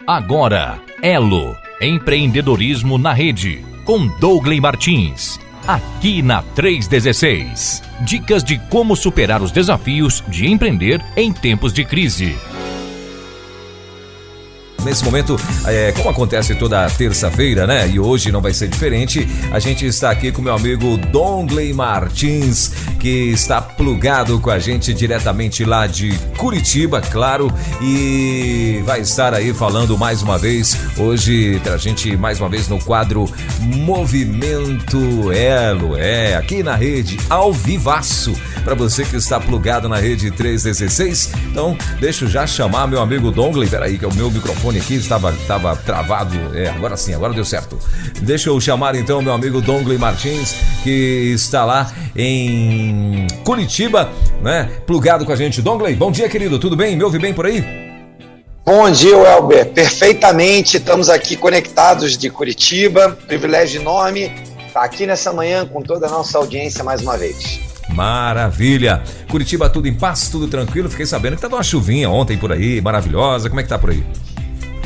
Agora, Elo, empreendedorismo na rede, com Douglas Martins, aqui na 316. Dicas de como superar os desafios de empreender em tempos de crise. Nesse momento, como acontece toda terça-feira, né? E hoje não vai ser diferente. A gente está aqui com meu amigo Douglas Martins, que está plugado com a gente diretamente lá de Curitiba, claro. E vai estar aí falando mais uma vez, hoje, pra gente, mais uma vez no quadro Movimento Elo. Aqui na rede, ao vivaço, para você que está plugado na rede 316. Então, deixa eu já chamar meu amigo Douglas. Peraí, que é o meu microfone aqui estava travado. Agora sim, agora deu certo. Deixa eu chamar então meu amigo Douglas Martins, que está lá em Curitiba, né? Plugado com a gente. Douglas, bom dia, querido. Tudo bem? Me ouve bem por aí? Bom dia, Welber. Perfeitamente. Estamos aqui conectados de Curitiba. Privilégio enorme estar aqui nessa manhã com toda a nossa audiência mais uma vez. Maravilha! Curitiba, tudo em paz, tudo tranquilo. Fiquei sabendo que tava uma chuvinha ontem por aí, maravilhosa. Como é que tá por aí?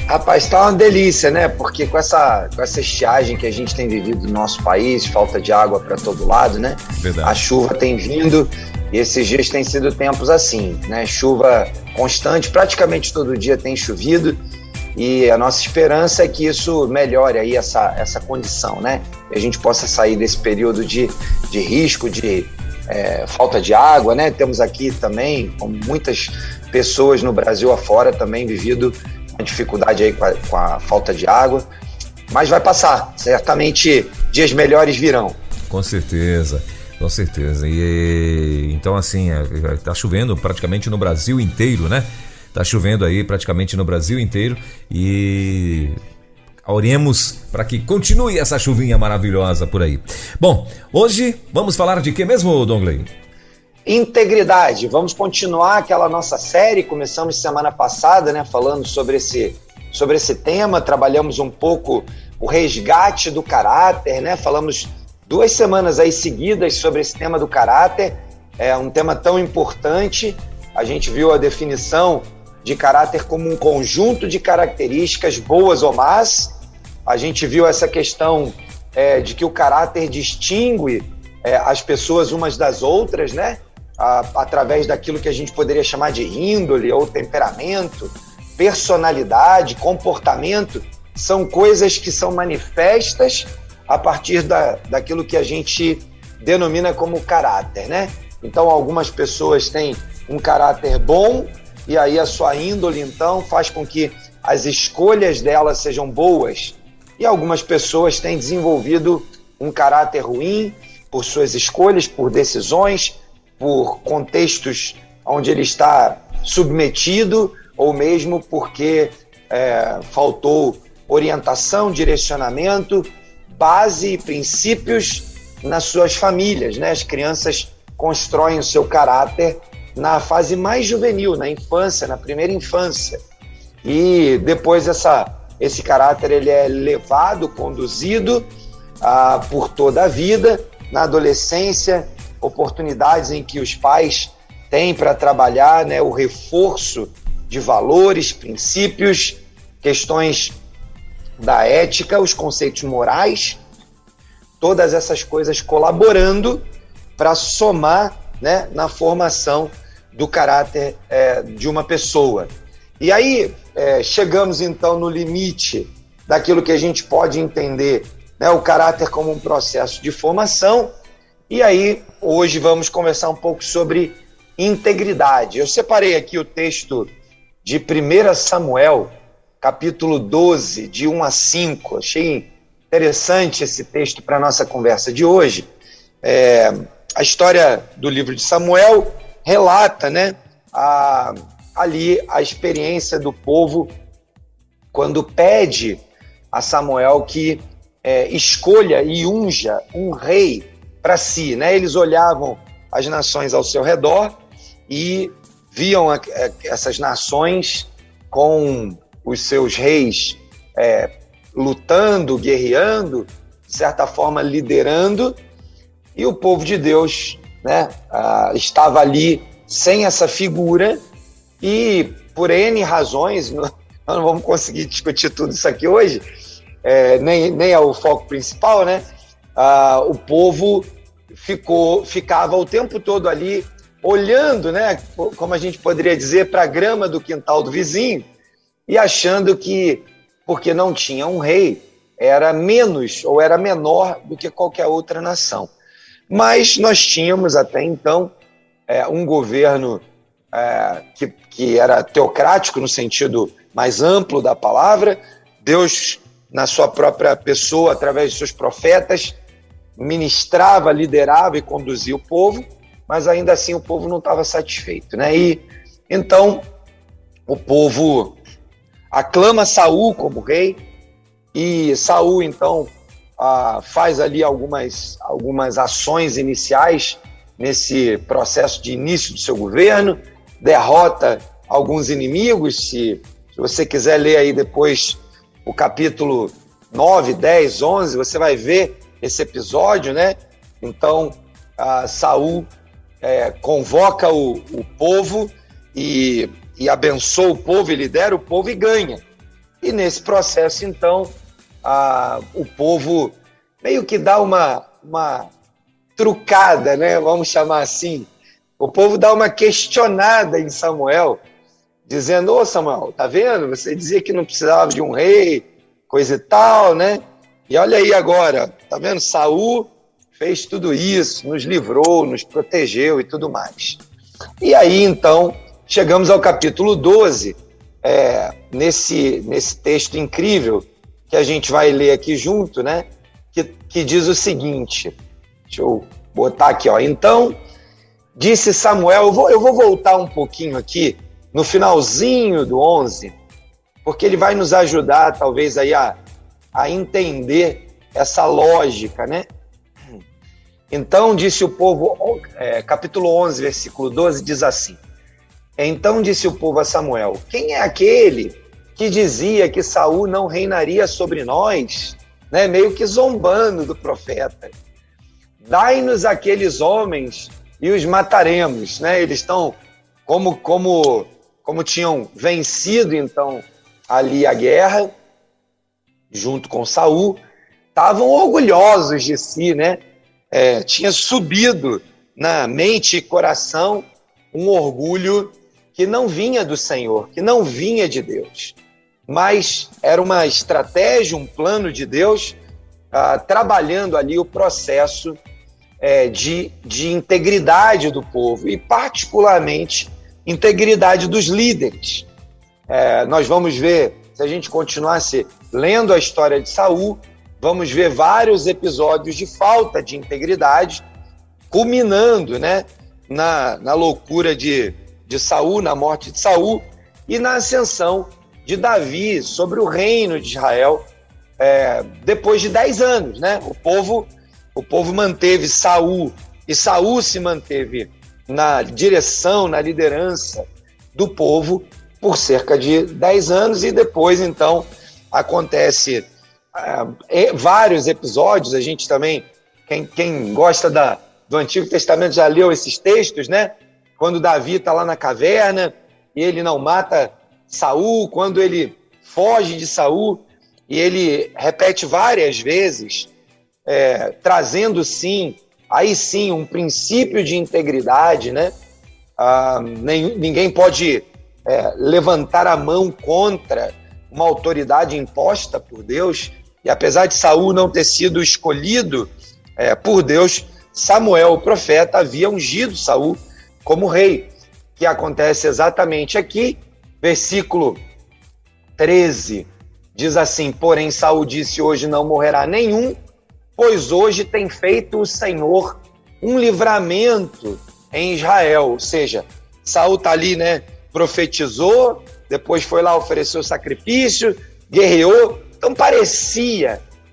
Rapaz, tá uma delícia, né? Porque com essa estiagem que a gente tem vivido no nosso país, falta de água para todo lado, né? Verdade. A chuva tem vindo e esses dias têm sido tempos assim, né? Chuva constante, praticamente todo dia tem chovido e a nossa esperança é que isso melhore aí essa condição, né? Que a gente possa sair desse período de risco, de falta de água, né? Temos aqui também, como muitas pessoas no Brasil afora, também vivido uma dificuldade aí com a falta de água, mas vai passar, certamente dias melhores virão. Com certeza, com certeza. E então assim, tá chovendo praticamente no Brasil inteiro, né? Tá chovendo aí praticamente no Brasil inteiro e oremos para que continue essa chuvinha maravilhosa por aí. Bom, hoje vamos falar de que mesmo, Douglas? Integridade. Vamos continuar aquela nossa série, começamos semana passada, né, falando sobre esse tema, trabalhamos um pouco o resgate do caráter, né, falamos 2 semanas aí seguidas sobre esse tema do caráter, é um tema tão importante. A gente viu a definição de caráter como um conjunto de características boas ou más. A gente viu essa questão de que o caráter distingue as pessoas umas das outras, né? Através daquilo que a gente poderia chamar de índole ou temperamento, personalidade, comportamento, são coisas que são manifestas a partir daquilo que a gente denomina como caráter, né? Então, algumas pessoas têm um caráter bom e aí a sua índole, então, faz com que as escolhas delas sejam boas. E algumas pessoas têm desenvolvido um caráter ruim por suas escolhas, por decisões, por contextos onde ele está submetido ou mesmo porque faltou orientação, direcionamento, base e princípios nas suas famílias, né? As crianças constroem o seu caráter na fase mais juvenil, na infância, na primeira infância. E depois esse caráter ele é levado, conduzido por toda a vida. Na adolescência, oportunidades em que os pais têm para trabalhar, né, o reforço de valores, princípios, questões da ética, os conceitos morais, todas essas coisas colaborando para somar, né, na formação do caráter de uma pessoa. E aí chegamos então no limite daquilo que a gente pode entender, né, o caráter como um processo de formação. E aí, hoje vamos conversar um pouco sobre integridade. Eu separei aqui o texto de 1 Samuel, capítulo 12, de 1 a 5. Achei interessante esse texto para a nossa conversa de hoje. A história do livro de Samuel relata, né, ali a experiência do povo quando pede a Samuel que escolha e unja um rei para si, né? Eles olhavam as nações ao seu redor e viam essas nações com os seus reis lutando, guerreando, de certa forma liderando, e o povo de Deus, né, estava ali sem essa figura e por N razões, nós não vamos conseguir discutir tudo isso aqui hoje, nem é o foco principal, né? O povo ficava o tempo todo ali olhando, né, como a gente poderia dizer, para a grama do quintal do vizinho e achando que, porque não tinha um rei, era menos ou era menor do que qualquer outra nação. Mas nós tínhamos até então um governo que era teocrático no sentido mais amplo da palavra. Deus, na sua própria pessoa, através de seus profetas, ministrava, liderava e conduzia o povo, mas ainda assim o povo não estava satisfeito, né? E então o povo aclama Saul como rei, e Saul então faz ali algumas ações iniciais nesse processo de início do seu governo, derrota alguns inimigos. Se você quiser ler aí depois o capítulo 9, 10, 11, você vai ver esse episódio, né? Então Saul convoca o povo e abençoa o povo, e lidera o povo e ganha. E nesse processo, então, o povo meio que dá uma trucada, né? Vamos chamar assim. O povo dá uma questionada em Samuel, dizendo: ô Samuel, tá vendo? Você dizia que não precisava de um rei, coisa e tal, né? E olha aí agora, tá vendo? Saul fez tudo isso, nos livrou, nos protegeu e tudo mais. E aí, então, chegamos ao capítulo 12, nesse texto incrível que a gente vai ler aqui junto, né? Que diz o seguinte, deixa eu botar aqui, ó. Então, disse Samuel, eu vou voltar um pouquinho aqui, no finalzinho do 11, porque ele vai nos ajudar, talvez, aí a entender essa lógica, né? Então disse o povo, capítulo 11, versículo 12, diz assim: então disse o povo a Samuel: quem é aquele que dizia que Saul não reinaria sobre nós? Né? Meio que zombando do profeta. Dai-nos aqueles homens e os mataremos. Né? Eles estão, como tinham vencido então ali a guerra, junto com Saul, estavam orgulhosos de si, né? Tinha subido na mente e coração um orgulho que não vinha do Senhor, que não vinha de Deus, mas era uma estratégia, um plano de Deus, trabalhando ali o processo de integridade do povo e particularmente integridade dos líderes. Nós vamos ver, se a gente continuasse lendo a história de Saul, vamos ver vários episódios de falta de integridade, culminando, né, na loucura de Saul, na morte de Saul e na ascensão de Davi sobre o reino de Israel, depois de 10 anos. Né? O povo manteve Saul, e Saul se manteve na direção, na liderança do povo por cerca de 10 anos, e depois, então, acontece vários episódios. A gente também, quem gosta do Antigo Testamento já leu esses textos, né? Quando Davi está lá na caverna e ele não mata Saul, quando ele foge de Saul, e ele repete várias vezes, trazendo aí sim um princípio de integridade, né? Ninguém pode levantar a mão contra uma autoridade imposta por Deus. E apesar de Saul não ter sido escolhido por Deus, Samuel, o profeta, havia ungido Saul como rei, que acontece exatamente aqui. Versículo 13 diz assim: porém Saul disse: hoje não morrerá nenhum, pois hoje tem feito o Senhor um livramento em Israel. Ou seja, Saul está ali, né? Profetizou, depois foi lá, ofereceu sacrifício, guerreou. Então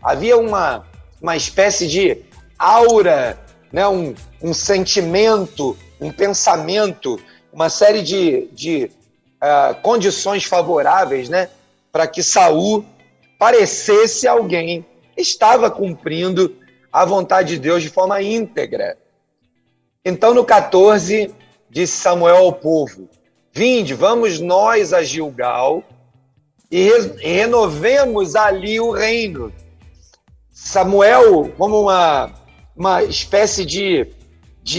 havia uma espécie de aura, né? um sentimento, um pensamento, uma série de condições favoráveis, né? Para que Saul parecesse alguém que estava cumprindo a vontade de Deus de forma íntegra. Então, no 14, disse Samuel ao povo: vinde, vamos nós a Gilgal e renovemos ali o reino. Samuel, como uma espécie de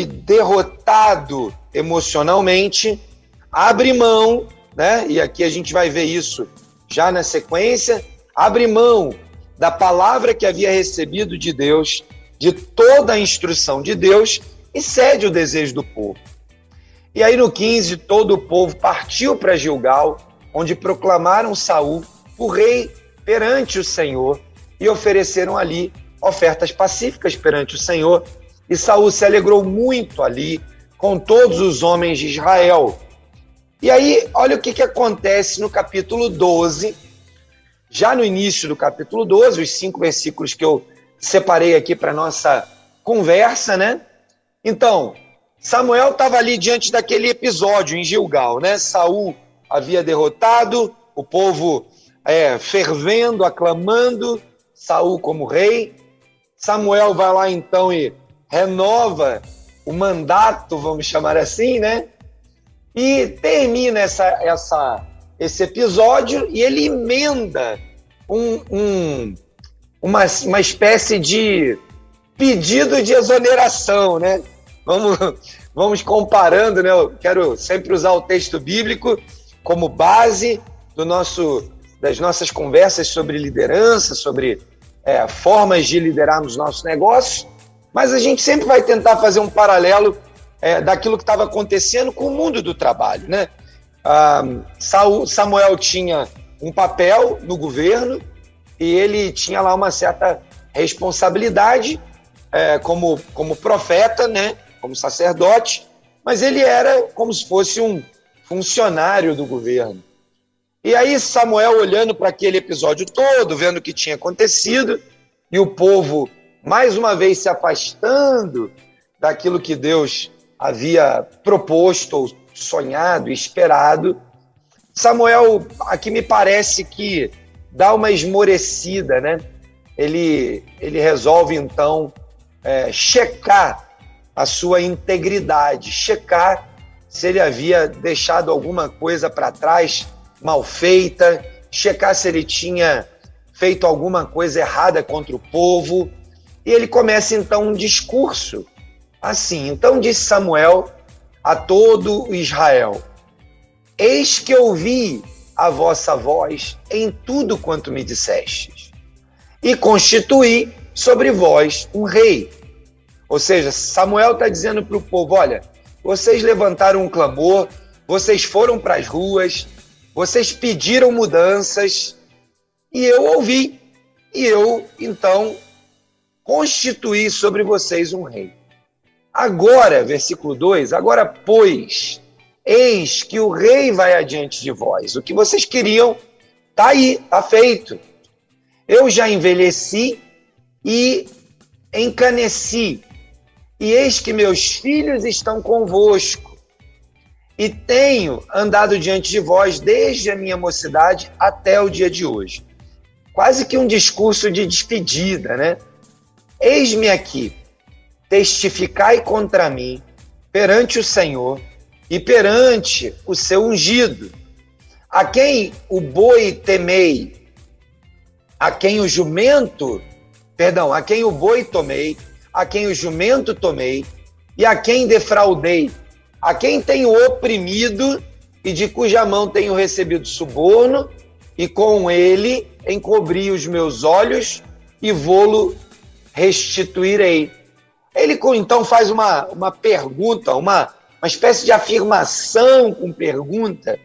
derrotado emocionalmente, abre mão, né? E aqui a gente vai ver isso já na sequência, abre mão da palavra que havia recebido de Deus, de toda a instrução de Deus, e cede o desejo do povo. E aí no 15, todo o povo partiu para Gilgal, onde proclamaram Saul o rei perante o Senhor e ofereceram ali ofertas pacíficas perante o Senhor. E Saul se alegrou muito ali com todos os homens de Israel. E aí, olha o que acontece no capítulo 12, já no início do capítulo 12, os 5 versículos que eu separei aqui para nossa conversa, né? Então, Samuel estava ali diante daquele episódio em Gilgal, né? Saul havia derrotado, o povo fervendo, aclamando Saul como rei. Samuel vai lá então e renova o mandato, vamos chamar assim, né? E termina esse episódio e ele emenda uma espécie de pedido de exoneração, né? Vamos comparando, né? Eu quero sempre usar o texto bíblico como base das nossas conversas sobre liderança, sobre formas de liderar nos nossos negócios, mas a gente sempre vai tentar fazer um paralelo daquilo que estava acontecendo com o mundo do trabalho, né? Samuel tinha um papel no governo e ele tinha lá uma certa responsabilidade como profeta, né? Como sacerdote, mas ele era como se fosse um funcionário do governo. E aí Samuel, olhando para aquele episódio todo, vendo o que tinha acontecido, e o povo, mais uma vez, se afastando daquilo que Deus havia proposto, ou sonhado, esperado, Samuel, aqui me parece que dá uma esmorecida, né? Ele resolve, então, checar a sua integridade, checar se ele havia deixado alguma coisa para trás mal feita, checar se ele tinha feito alguma coisa errada contra o povo. E ele começa então um discurso assim: então disse Samuel a todo Israel: eis que ouvi a vossa voz em tudo quanto me dissestes, e constituí sobre vós um rei. Ou seja, Samuel está dizendo para o povo: olha, vocês levantaram um clamor, vocês foram para as ruas, vocês pediram mudanças, e eu ouvi, e eu, então, constituí sobre vocês um rei. Agora, versículo 2, agora, pois, eis que o rei vai adiante de vós. O que vocês queriam está aí, está feito. Eu já envelheci e encaneci, e eis que meus filhos estão convosco, e tenho andado diante de vós desde a minha mocidade até o dia de hoje. Quase que um discurso de despedida, né? Eis-me aqui, testificai contra mim perante o Senhor e perante o seu ungido, a quem o boi temei, a quem o boi tomei, a quem o jumento tomei, e a quem defraudei, a quem tenho oprimido e de cuja mão tenho recebido suborno, e com ele encobri os meus olhos e vô-lo restituirei. Ele então faz uma pergunta, uma espécie de afirmação com pergunta,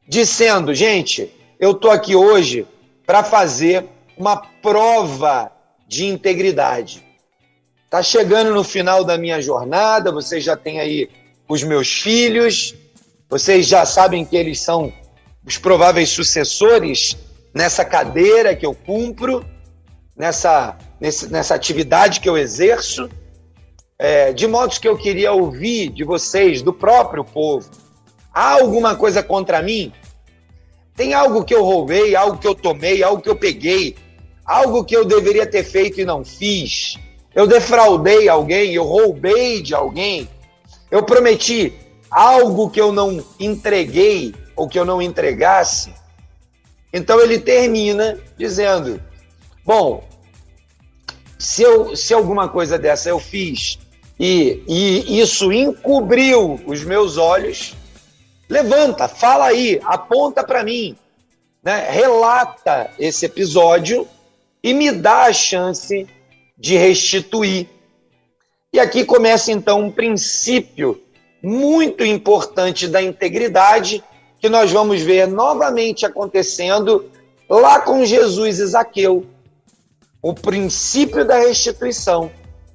dizendo: gente, eu estou aqui hoje para fazer uma prova de integridade. Está chegando no final da minha jornada, vocês já têm aí os meus filhos, vocês já sabem que eles são os prováveis sucessores nessa cadeira que eu cumpro, nessa atividade que eu exerço, de modo que eu queria ouvir de vocês, do próprio povo: há alguma coisa contra mim? Tem algo que eu roubei, algo que eu tomei, algo que eu peguei, algo que eu deveria ter feito e não fiz? Eu defraudei alguém, eu roubei de alguém, eu prometi algo que eu não entreguei ou que eu não entregasse. Então ele termina dizendo, bom, se alguma coisa dessa eu fiz e isso encobriu os meus olhos, levanta, fala aí, aponta para mim, né? Relata esse episódio e me dá a chance de restituir. E aqui começa então um princípio muito importante da integridade, que nós vamos ver novamente acontecendo lá com Jesus e Zaqueu. O princípio da restituição,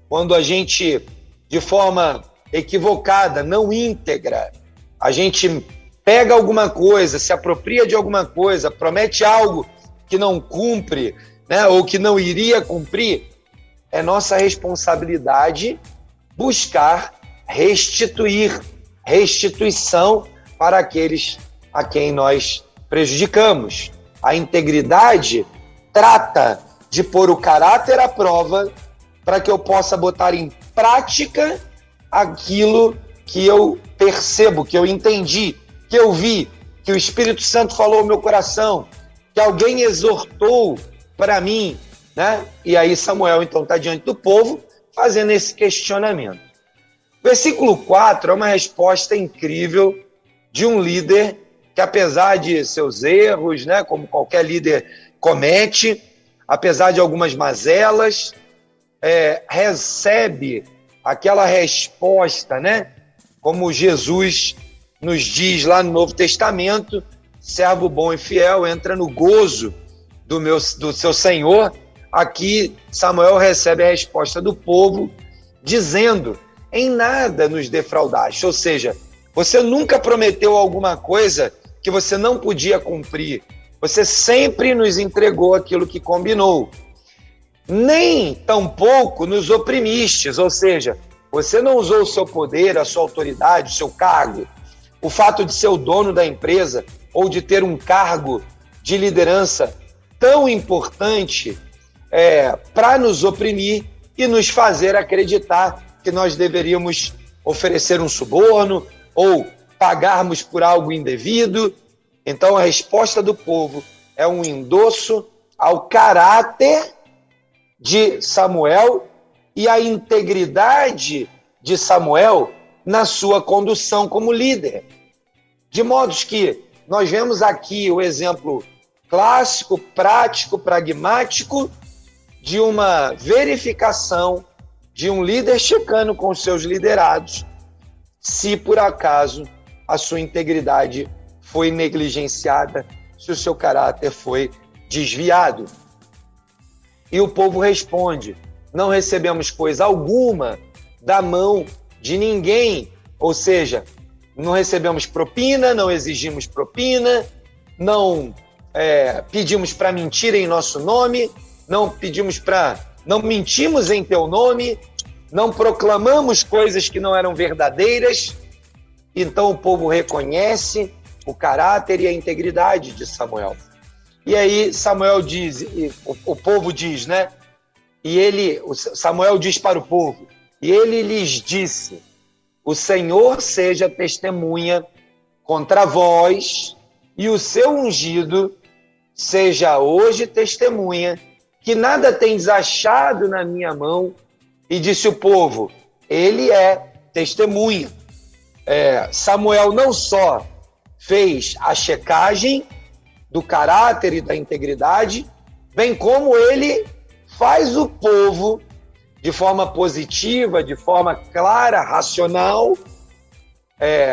quando a gente, de forma equivocada, não íntegra, a gente pega alguma coisa, se apropria de alguma coisa, promete algo que não cumpre, né, ou que não iria cumprir, é nossa responsabilidade buscar restituir, restituição para aqueles a quem nós prejudicamos. A integridade trata de pôr o caráter à prova para que eu possa botar em prática aquilo que eu percebo, que eu entendi, que eu vi, que o Espírito Santo falou ao meu coração, que alguém exortou para mim, né? E aí Samuel então está diante do povo fazendo esse questionamento. Versículo 4 é uma resposta incrível de um líder que, apesar de seus erros, né, como qualquer líder comete, apesar de algumas mazelas, recebe aquela resposta, né, como Jesus nos diz lá no Novo Testamento, servo bom e fiel, entra no gozo do seu Senhor. Aqui Samuel recebe a resposta do povo, dizendo, em nada nos defraudaste, ou seja, você nunca prometeu alguma coisa que você não podia cumprir, você sempre nos entregou aquilo que combinou, nem tampouco nos oprimistes, ou seja, você não usou o seu poder, a sua autoridade, o seu cargo, o fato de ser o dono da empresa ou de ter um cargo de liderança tão importante para nos oprimir e nos fazer acreditar que nós deveríamos oferecer um suborno ou pagarmos por algo indevido. Então a resposta do povo é um endosso ao caráter de Samuel e à integridade de Samuel na sua condução como líder. De modo que nós vemos aqui o exemplo clássico, prático, pragmático de uma verificação de um líder checando com os seus liderados se por acaso a sua integridade foi negligenciada, se o seu caráter foi desviado. E o povo responde, não recebemos coisa alguma da mão de ninguém, ou seja, não recebemos propina, não exigimos propina, não pedimos para mentir em nosso nome, não mentimos em teu nome, não proclamamos coisas que não eram verdadeiras. Então o povo reconhece o caráter e a integridade de Samuel. E aí Samuel diz, o povo diz, né? Samuel diz para o povo, e ele lhes disse, o Senhor seja testemunha contra vós, e o seu ungido seja hoje testemunha, que nada tendes achado na minha mão. E disse o povo, ele é testemunha. Samuel não só fez a checagem do caráter e da integridade, bem como ele faz o povo, de forma positiva, de forma clara, racional,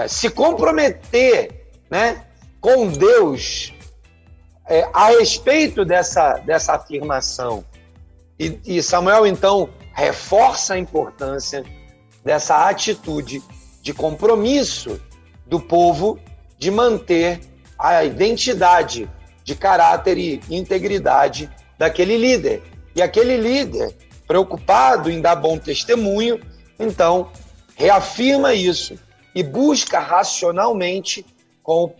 se comprometer, né, com Deus a respeito dessa afirmação. E Samuel, então, reforça a importância dessa atitude de compromisso do povo de manter a identidade de caráter e integridade daquele líder. E aquele líder, preocupado em dar bom testemunho, então reafirma isso e busca racionalmente com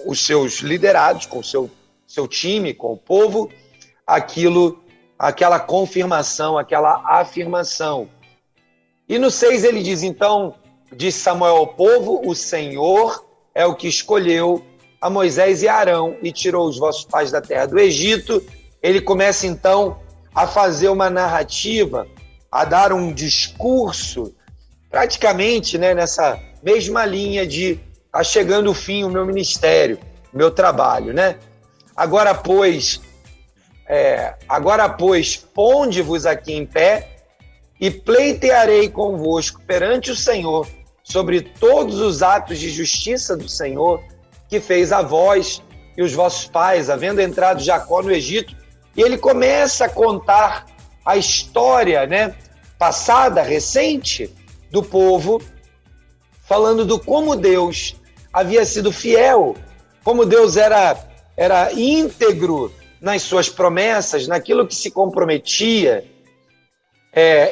os seus liderados, com o seu time, com o povo, aquela confirmação, aquela afirmação. E no 6 ele diz, então, disse Samuel ao povo: o Senhor é o que escolheu a Moisés e Arão e tirou os vossos pais da terra do Egito. Ele começa então a fazer uma narrativa, a dar um discurso, praticamente, né, nessa mesma linha de tá chegando o fim o meu ministério, o meu trabalho, né? Agora, pois, ponde-vos aqui em pé e pleitearei convosco perante o Senhor sobre todos os atos de justiça do Senhor que fez a vós e os vossos pais, havendo entrado Jacó no Egito. E ele começa a contar a história, né, passada, recente, do povo, falando do como Deus havia sido fiel, como Deus era íntegro nas suas promessas, naquilo que se comprometia.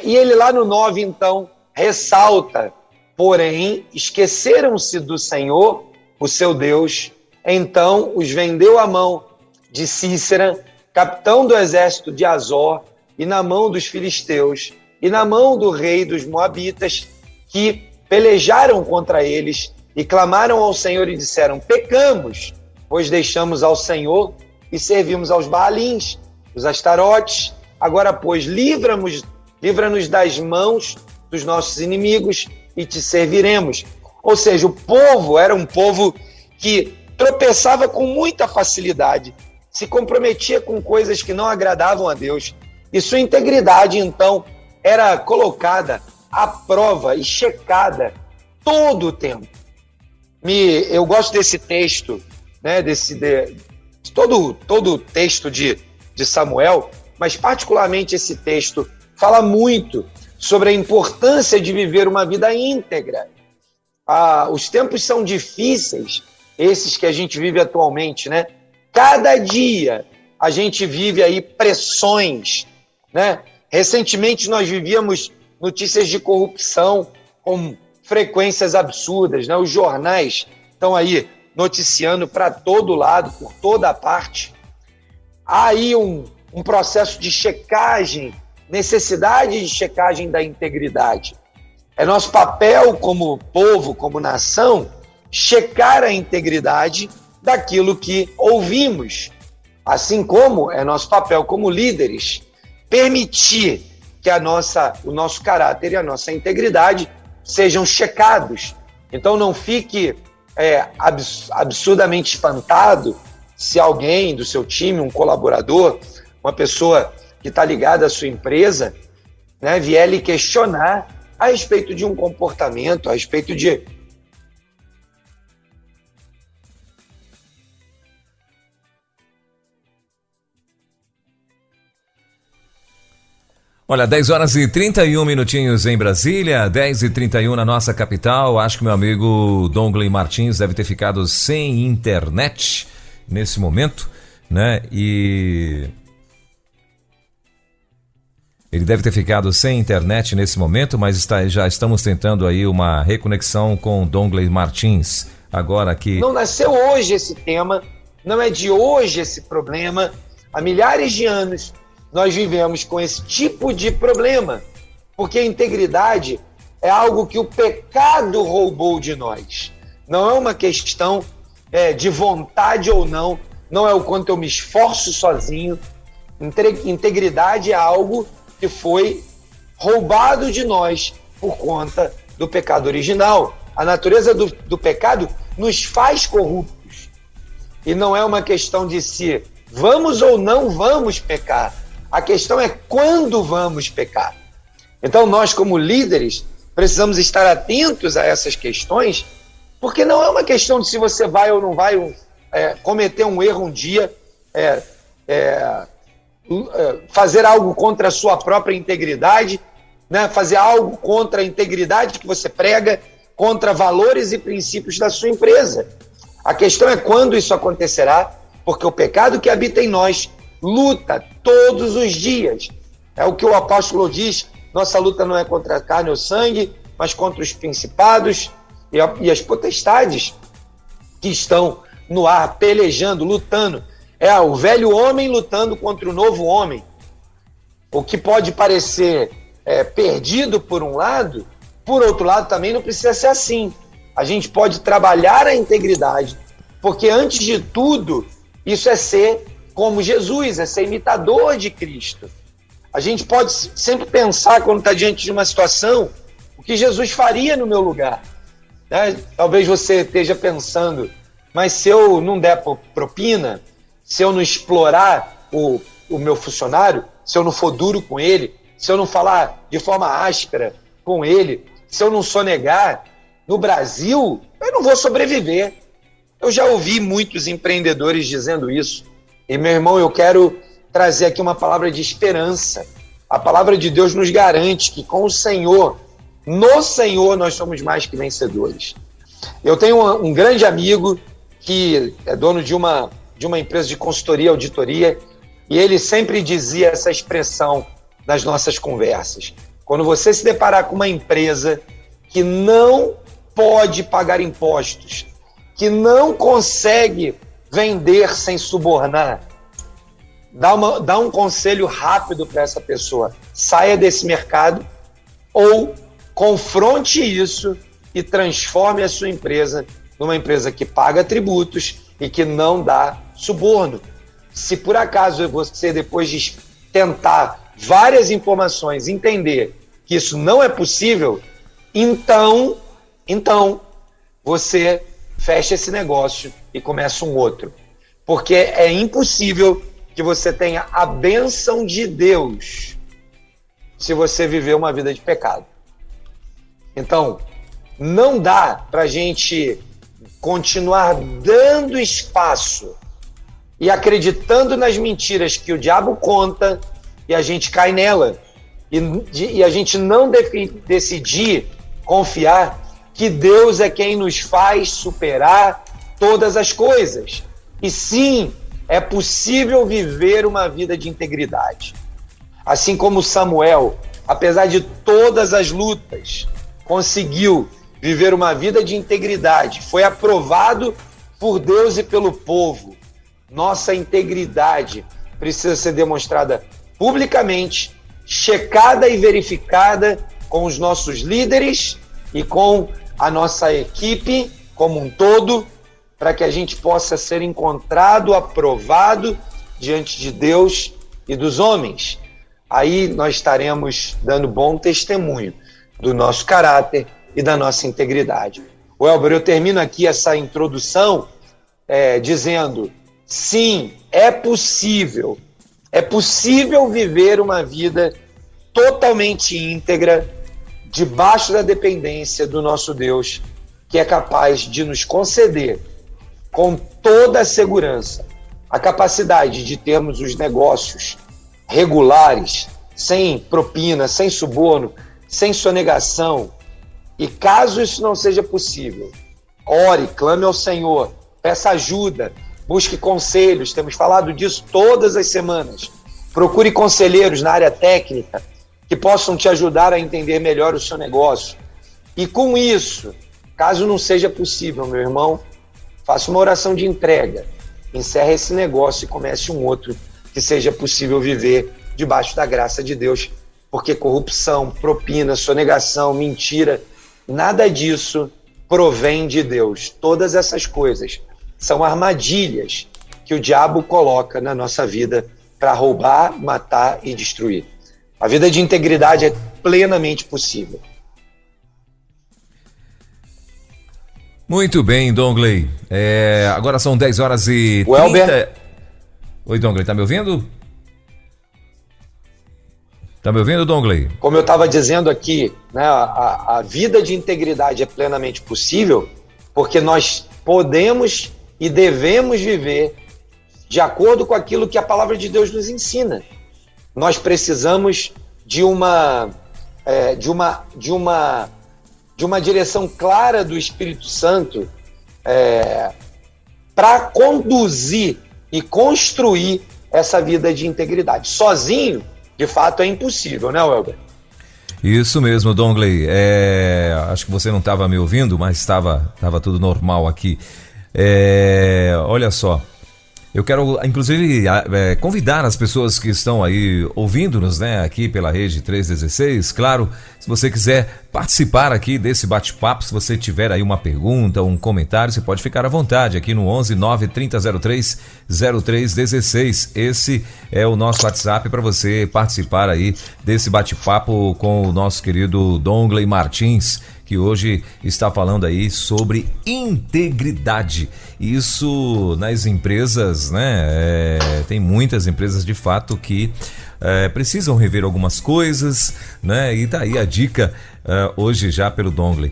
E ele lá no 9, então, ressalta: porém, esqueceram-se do Senhor, o seu Deus, então os vendeu à mão de Cícera, capitão do exército de Azor, e na mão dos filisteus, e na mão do rei dos moabitas, que pelejaram contra eles, e clamaram ao Senhor e disseram: pecamos, pois deixamos ao Senhor e servimos aos Baalins, os Astarotes. Agora, pois, livra-nos das mãos dos nossos inimigos e te serviremos. Ou seja, o povo era um povo que tropeçava com muita facilidade, se comprometia com coisas que não agradavam a Deus, e sua integridade, então, era colocada à prova e checada todo o tempo. Eu gosto desse texto, né, todo o texto de Samuel, mas particularmente esse texto fala muito sobre a importância de viver uma vida íntegra. Os tempos são difíceis, esses que a gente vive atualmente, né? Cada dia a gente vive aí pressões, né? Recentemente nós vivíamos notícias de corrupção com frequências absurdas, né? Os jornais estão aí noticiando para todo lado, por toda parte. Há aí um processo de checagem, necessidade de checagem da integridade. É nosso papel como povo, como nação, checar a integridade daquilo que ouvimos. Assim como é nosso papel como líderes, permitir que o nosso caráter e a nossa integridade sejam checados. Então não fique absurdamente espantado se alguém do seu time, um colaborador, uma pessoa que está ligada à sua empresa, né, vier lhe questionar a respeito de um comportamento, a respeito de... Olha, 10 horas e 31 minutinhos em Brasília, 10h31 na nossa capital. Acho que meu amigo Dongley Martins deve ter ficado sem internet nesse momento, né? E ele deve ter ficado sem internet nesse momento, mas já estamos tentando aí uma reconexão com Dongley Martins. Agora aqui... Não nasceu hoje esse tema, não é de hoje esse problema. Há milhares de anos nós vivemos com esse tipo de problema, porque a integridade é algo que o pecado roubou de nós. Não é uma questão de vontade ou não, não é o quanto eu me esforço sozinho. Integridade é algo que foi roubado de nós por conta do pecado original. A natureza do pecado nos faz corruptos. E não é uma questão de se vamos ou não vamos pecar. A questão é quando vamos pecar. Então nós, como líderes, precisamos estar atentos a essas questões, porque não é uma questão de se você vai ou não vai cometer um erro um dia, fazer algo contra a sua própria integridade, né? Fazer algo contra a integridade que você prega, contra valores e princípios da sua empresa. A questão é quando isso acontecerá, porque o pecado que habita em nós luta todos os dias. É o que o apóstolo diz: nossa luta não é contra a carne ou sangue, mas contra os principados e as potestades que estão no ar, pelejando, lutando. É o velho homem lutando contra o novo homem. O que pode parecer perdido por um lado, Por outro lado, também não precisa ser assim. A gente pode trabalhar a integridade, porque antes de tudo, isso é ser como Jesus, é ser imitador de Cristo. A gente pode sempre pensar, quando está diante de uma situação, o que Jesus faria no meu lugar. Né? Talvez você esteja pensando, mas se eu não der propina, se eu não explorar o meu funcionário, se eu não for duro com ele, se eu não falar de forma áspera com ele, se eu não sonegar, no Brasil, eu não vou sobreviver. Eu já ouvi muitos empreendedores dizendo isso. E, meu irmão, eu quero trazer aqui uma palavra de esperança. A palavra de Deus nos garante que com o Senhor, no Senhor, nós somos mais que vencedores. Eu tenho um grande amigo que é dono de uma empresa de consultoria e auditoria, e ele sempre dizia essa expressão nas nossas conversas. Quando você se deparar com uma empresa que não pode pagar impostos, que não consegue vender sem subornar, dá um conselho rápido para essa pessoa. Saia desse mercado ou confronte isso e transforme a sua empresa numa empresa que paga tributos e que não dá suborno. Se por acaso você, depois de tentar várias informações, entender que isso não é possível, então você fecha esse negócio e começa um outro. Porque é impossível que você tenha a bênção de Deus se você viver uma vida de pecado. Então, não dá para a gente continuar dando espaço e acreditando nas mentiras que o diabo conta e a gente cai nela. E a gente não decidir confiar que Deus é quem nos faz superar todas as coisas. E sim, é possível viver uma vida de integridade. Assim como Samuel, apesar de todas as lutas, conseguiu viver uma vida de integridade, foi aprovado por Deus e pelo povo. Nossa integridade precisa ser demonstrada publicamente, checada e verificada com os nossos líderes e com a nossa equipe como um todo, para que a gente possa ser encontrado, aprovado diante de Deus e dos homens. Aí nós estaremos dando bom testemunho do nosso caráter e da nossa integridade. Welber, eu termino aqui essa introdução dizendo, sim, é possível viver uma vida totalmente íntegra, debaixo da dependência do nosso Deus, que é capaz de nos conceder, com toda a segurança, a capacidade de termos os negócios regulares, sem propina, sem suborno, sem sonegação. E caso isso não seja possível, ore, clame ao Senhor, peça ajuda, busque conselhos, temos falado disso todas as semanas. Procure conselheiros na área técnica que possam te ajudar a entender melhor o seu negócio. E com isso, caso não seja possível, meu irmão, faça uma oração de entrega, encerre esse negócio e comece um outro que seja possível viver debaixo da graça de Deus, porque corrupção, propina, sonegação, mentira, nada disso provém de Deus. Todas essas coisas são armadilhas que o diabo coloca na nossa vida para roubar, matar e destruir. A vida de integridade é plenamente possível. Muito bem, Dongley. Agora são 10 horas e 30... Welber. Oi, Dongley, tá me ouvindo? Tá me ouvindo, Dongley? Como eu estava dizendo aqui, né, a vida de integridade é plenamente possível porque nós podemos e devemos viver de acordo com aquilo que a palavra de Deus nos ensina. Nós precisamos de uma direção clara do Espírito Santo para conduzir e construir essa vida de integridade. Sozinho, de fato, é impossível, né, Welber? Isso mesmo, Dongley. Acho que você não estava me ouvindo, mas estava tudo normal aqui. Olha só, Eu quero, inclusive, convidar as pessoas que estão aí ouvindo-nos, né, aqui pela Rede 316. Claro, se você quiser participar aqui desse bate-papo, se você tiver aí uma pergunta, um comentário, você pode ficar à vontade aqui no 11 93003 0316. Esse é o nosso WhatsApp para você participar aí desse bate-papo com o nosso querido Dongley Martins, que hoje está falando aí sobre integridade. Isso nas empresas, né? Tem muitas empresas de fato que precisam rever algumas coisas, né? E tá aí a dica hoje já pelo Dongley.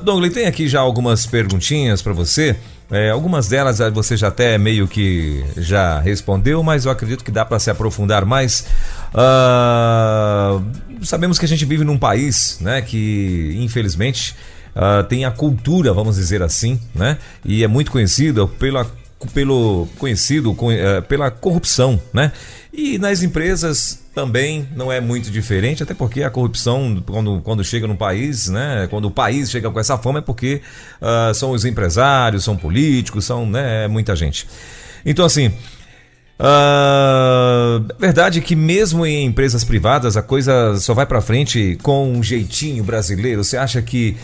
Dongley, tem aqui já algumas perguntinhas para você. Algumas delas você já até meio que já respondeu, mas eu acredito que dá para se aprofundar mais. Sabemos que a gente vive num país, né, que infelizmente tem a cultura, vamos dizer assim, né, e é muito conhecido pela corrupção, né? E nas empresas também não é muito diferente, até porque a corrupção, quando chega no país, né? Quando o país chega com essa fama, é porque são os empresários, são políticos, são, né, muita gente. Então, assim, verdade que mesmo em empresas privadas a coisa só vai pra frente com um jeitinho brasileiro. Você acha que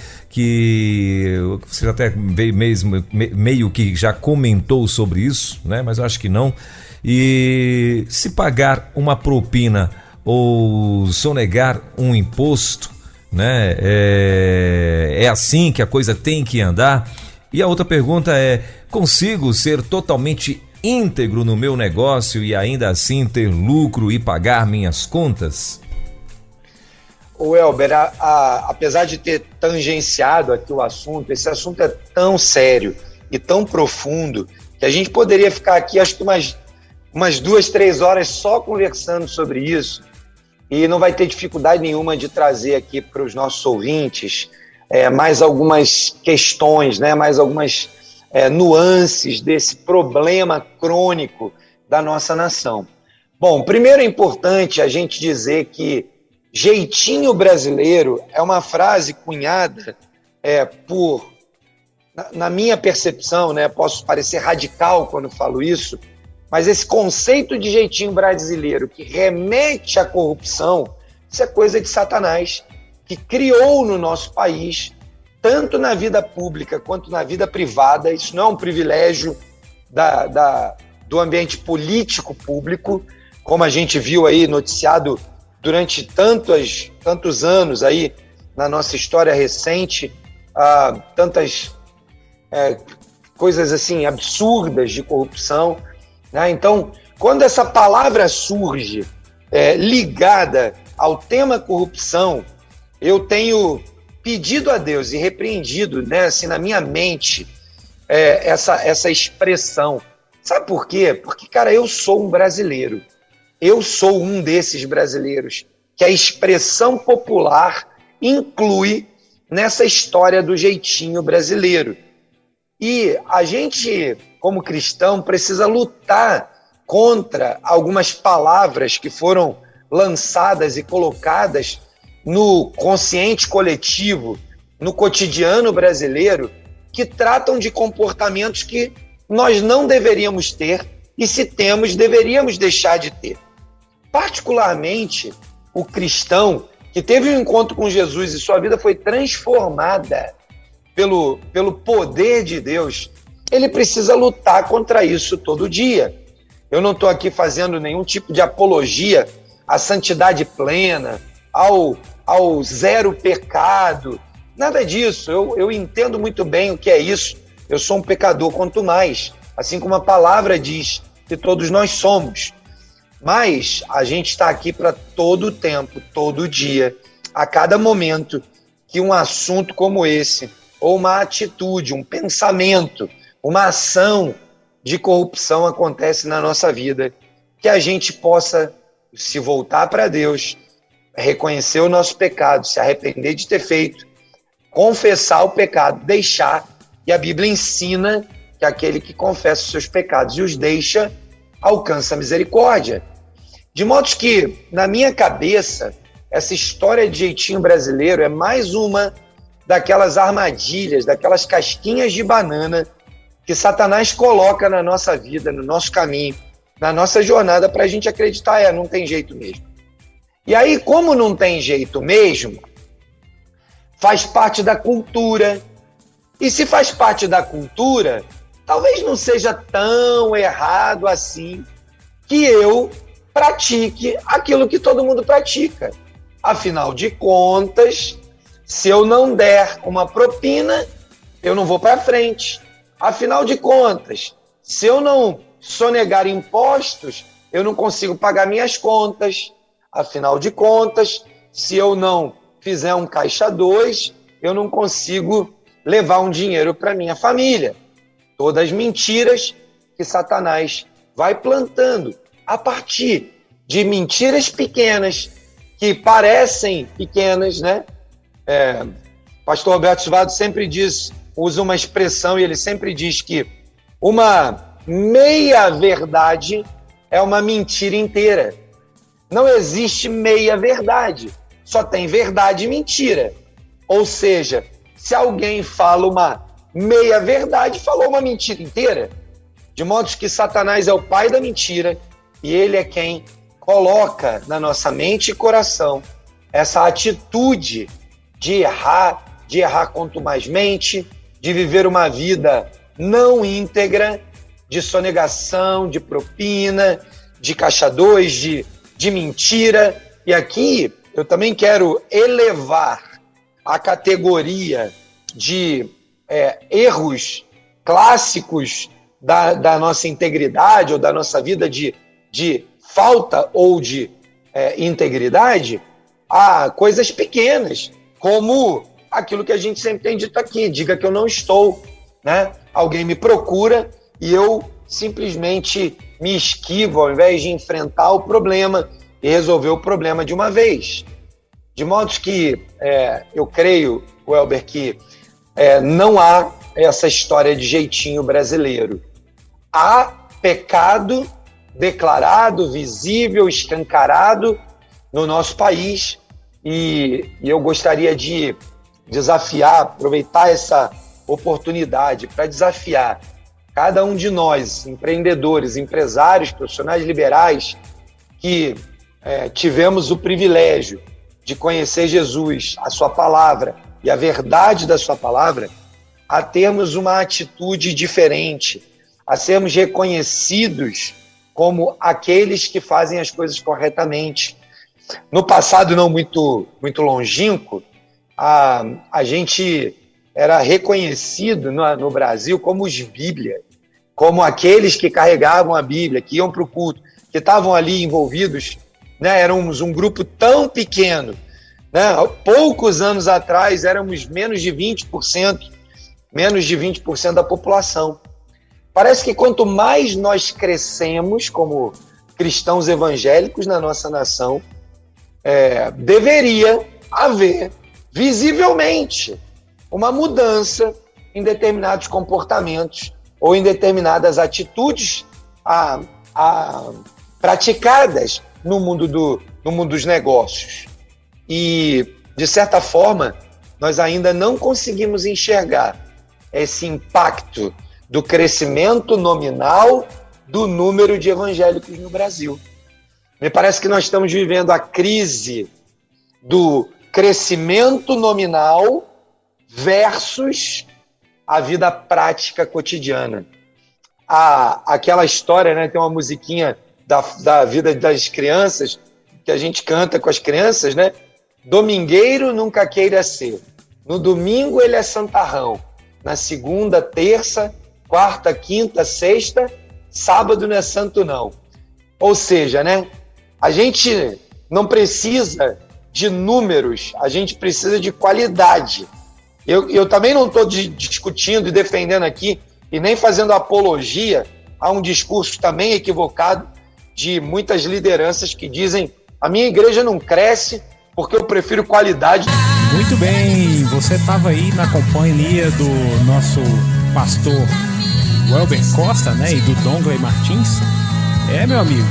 você até meio que já comentou sobre isso, né? Mas eu acho que não. E se pagar uma propina ou sonegar um imposto, né? É assim que a coisa tem que andar. E a outra pergunta é: consigo ser totalmente íntegro no meu negócio e ainda assim ter lucro e pagar minhas contas? O Elber, apesar de ter tangenciado aqui o assunto, esse assunto é tão sério e tão profundo que a gente poderia ficar aqui, acho que umas 2, 3 horas só conversando sobre isso, e não vai ter dificuldade nenhuma de trazer aqui para os nossos ouvintes mais algumas questões, né, mais algumas nuances desse problema crônico da nossa nação. Bom, primeiro é importante a gente dizer que jeitinho brasileiro é uma frase cunhada na minha percepção, né, posso parecer radical quando falo isso, mas esse conceito de jeitinho brasileiro que remete à corrupção, isso é coisa de Satanás, que criou no nosso país, tanto na vida pública quanto na vida privada. Isso não é um privilégio do ambiente político público, como a gente viu aí noticiado durante tantos anos aí na nossa história recente, tantas coisas assim absurdas de corrupção, né? Então, quando essa palavra surge ligada ao tema corrupção, eu tenho pedido a Deus e repreendido, né, assim, na minha mente essa expressão. Sabe por quê? Porque, cara, eu sou um brasileiro. Eu sou um desses brasileiros que a expressão popular inclui nessa história do jeitinho brasileiro. E a gente, como cristão, precisa lutar contra algumas palavras que foram lançadas e colocadas no consciente coletivo, no cotidiano brasileiro, que tratam de comportamentos que nós não deveríamos ter e, se temos, deveríamos deixar de ter. Particularmente, o cristão que teve um encontro com Jesus e sua vida foi transformada pelo poder de Deus, ele precisa lutar contra isso todo dia. Eu não estou aqui fazendo nenhum tipo de apologia à santidade plena, ao zero pecado, nada disso. Eu entendo muito bem o que é isso. Eu sou um pecador quanto mais, assim como a palavra diz que todos nós somos. Mas a gente está aqui para todo o tempo, todo dia, a cada momento que um assunto como esse, ou uma atitude, um pensamento, uma ação de corrupção acontece na nossa vida, que a gente possa se voltar para Deus, reconhecer o nosso pecado, se arrepender de ter feito, confessar o pecado, deixar, e a Bíblia ensina que aquele que confessa os seus pecados e os deixa, alcança a misericórdia. De modo que, na minha cabeça, essa história de jeitinho brasileiro é mais uma daquelas armadilhas, daquelas casquinhas de banana que Satanás coloca na nossa vida, no nosso caminho, na nossa jornada, para a gente acreditar, não tem jeito mesmo. E aí, como não tem jeito mesmo, faz parte da cultura. E se faz parte da cultura, talvez não seja tão errado assim que eu pratique aquilo que todo mundo pratica. Afinal de contas, se eu não der uma propina, eu não vou para frente. Afinal de contas, se eu não sonegar impostos, eu não consigo pagar minhas contas. Afinal de contas, se eu não fizer um caixa 2, eu não consigo levar um dinheiro para minha família. Todas mentiras que Satanás vai plantando a partir de mentiras pequenas, que parecem pequenas, né? Pastor Roberto Silvado sempre usa uma expressão, e ele sempre diz que uma meia-verdade é uma mentira inteira. Não existe meia-verdade, só tem verdade e mentira. Ou seja, se alguém fala uma meia-verdade, falou uma mentira inteira. De modo que Satanás é o pai da mentira e ele é quem coloca na nossa mente e coração essa atitude de errar contumazmente, de viver uma vida não íntegra, de sonegação, de propina, de caixa 2, de mentira. E aqui eu também quero elevar a categoria de erros clássicos da nossa integridade ou da nossa vida de falta ou de integridade a coisas pequenas, como aquilo que a gente sempre tem dito aqui: diga que eu não estou, né? Alguém me procura e eu simplesmente me esquivo ao invés de enfrentar o problema e resolver o problema de uma vez. De modo que eu creio, Welber, que não há essa história de jeitinho brasileiro. Há pecado declarado, visível, escancarado no nosso país, e eu gostaria de desafiar, aproveitar essa oportunidade para desafiar cada um de nós, empreendedores, empresários, profissionais liberais, que tivemos o privilégio de conhecer Jesus, a sua palavra e a verdade da sua palavra, a termos uma atitude diferente, a sermos reconhecidos como aqueles que fazem as coisas corretamente. No passado não muito longínquo, a gente era reconhecido no Brasil como os Bíblia, como aqueles que carregavam a Bíblia, que iam para o culto, que estavam ali envolvidos, né? Éramos um grupo tão pequeno, né? Há poucos anos atrás éramos menos de 20% da população. Parece que quanto mais nós crescemos como cristãos evangélicos na nossa nação, deveria haver visivelmente uma mudança em determinados comportamentos ou em determinadas atitudes praticadas no mundo dos negócios. E, de certa forma, nós ainda não conseguimos enxergar esse impacto do crescimento nominal do número de evangélicos no Brasil. Me parece que nós estamos vivendo a crise do crescimento nominal versus a vida prática cotidiana. Aquela história, né, tem uma musiquinha da vida das crianças, que a gente canta com as crianças, né? Domingueiro nunca queira ser. No domingo ele é santarrão. Na segunda, terça, quarta, quinta, sexta, sábado não é santo não. Ou seja, né? A gente não precisa de números, a gente precisa de qualidade. Eu também não estou discutindo e defendendo aqui e nem fazendo apologia a um discurso também equivocado de muitas lideranças que dizem: a minha igreja não cresce porque eu prefiro qualidade. Muito bem, você estava aí na companhia do nosso pastor Welber Costa, né, e do Dongley Martins. Meu amigo,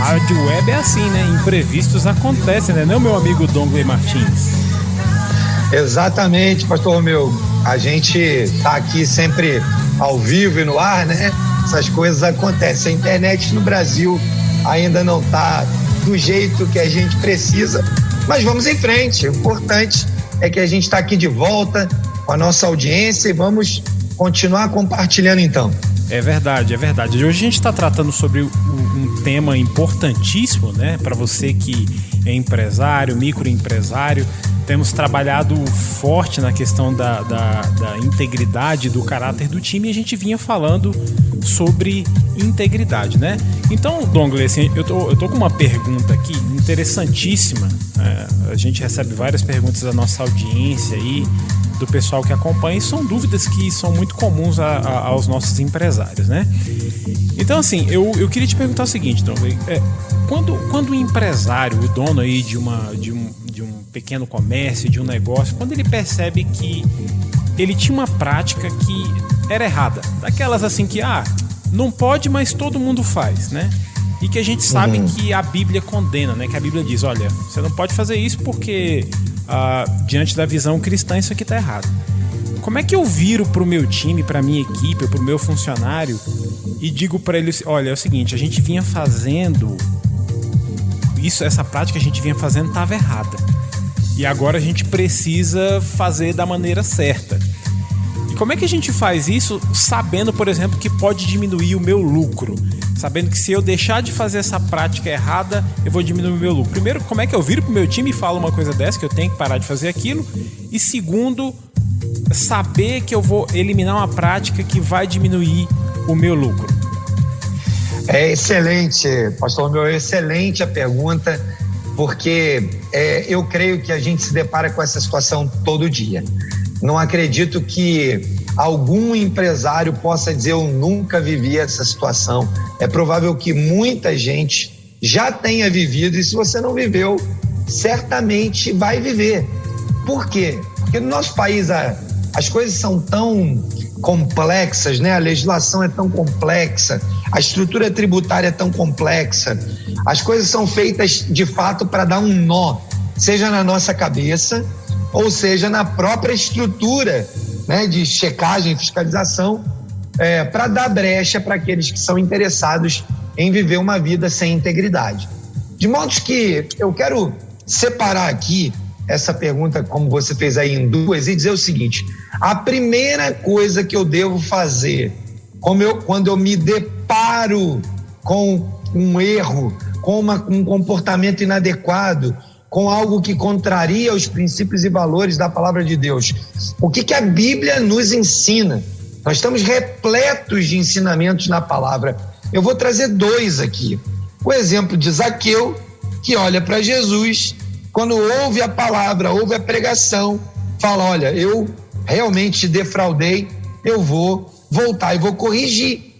rádio web é assim, né? Imprevistos acontecem, né? Não, meu amigo Dongley Martins? Exatamente, pastor Romeu. a gente está aqui sempre ao vivo e no ar, né? Essas coisas acontecem. A internet no Brasil ainda não está do jeito que a gente precisa, mas vamos em frente. O importante é que a gente está aqui de volta com a nossa audiência e vamos continuar compartilhando então. É verdade, é verdade. Hoje a gente está tratando sobre um tema importantíssimo, né? Para você que é empresário, microempresário, temos trabalhado forte na questão da integridade, do caráter do time, e a gente vinha falando sobre integridade, né? Então, Dongley, assim, eu tô com uma pergunta aqui interessantíssima. A gente recebe várias perguntas da nossa audiência aí, do pessoal que acompanha, e são dúvidas que são muito comuns aos nossos empresários, né? Então, assim, eu queria te perguntar o seguinte, Dongley, quando o empresário, o dono aí de um pequeno comércio, de um negócio, quando ele percebe que ele tinha uma prática que era errada, daquelas assim que, não pode, mas todo mundo faz, né? E que a gente sabe que a Bíblia condena, né? Que a Bíblia diz, olha, você não pode fazer isso porque diante da visão cristã isso aqui tá errado. Como é que eu viro pro meu time, pra minha equipe, pro meu funcionário e digo pra ele, olha, é o seguinte, a gente vinha fazendo isso, essa prática que a gente vinha fazendo estava errada. E agora a gente precisa fazer da maneira certa. E como é que a gente faz isso sabendo, por exemplo, que pode diminuir o meu lucro? Sabendo que se eu deixar de fazer essa prática errada, eu vou diminuir o meu lucro. Primeiro, como é que eu viro pro meu time e falo uma coisa dessa, que eu tenho que parar de fazer aquilo? E segundo, saber que eu vou eliminar uma prática que vai diminuir o meu lucro. É excelente, pastor meu, excelente a pergunta, porque eu creio que a gente se depara com essa situação todo dia. Não acredito que algum empresário possa dizer eu nunca vivi essa situação. É provável que muita gente já tenha vivido, e se você não viveu, certamente vai viver. Por quê? Porque no nosso país as coisas são tão complexas, né? A legislação é tão complexa, a estrutura tributária é tão complexa, as coisas são feitas de fato para dar um nó, seja na nossa cabeça ou seja na própria estrutura, né, de checagem, fiscalização, para dar brecha para aqueles que são interessados em viver uma vida sem integridade. De modo que eu quero separar aqui essa pergunta, como você fez aí, em duas, e dizer o seguinte: a primeira coisa que eu devo fazer quando eu me deparo com um erro, com um comportamento inadequado, com algo que contraria os princípios e valores da palavra de Deus, o que a Bíblia nos ensina? Nós estamos repletos de ensinamentos na palavra. Eu vou trazer dois aqui. O exemplo de Zaqueu, que olha para Jesus, quando ouve a palavra, ouve a pregação, fala, olha, eu realmente defraudei, eu vou voltar e vou corrigir.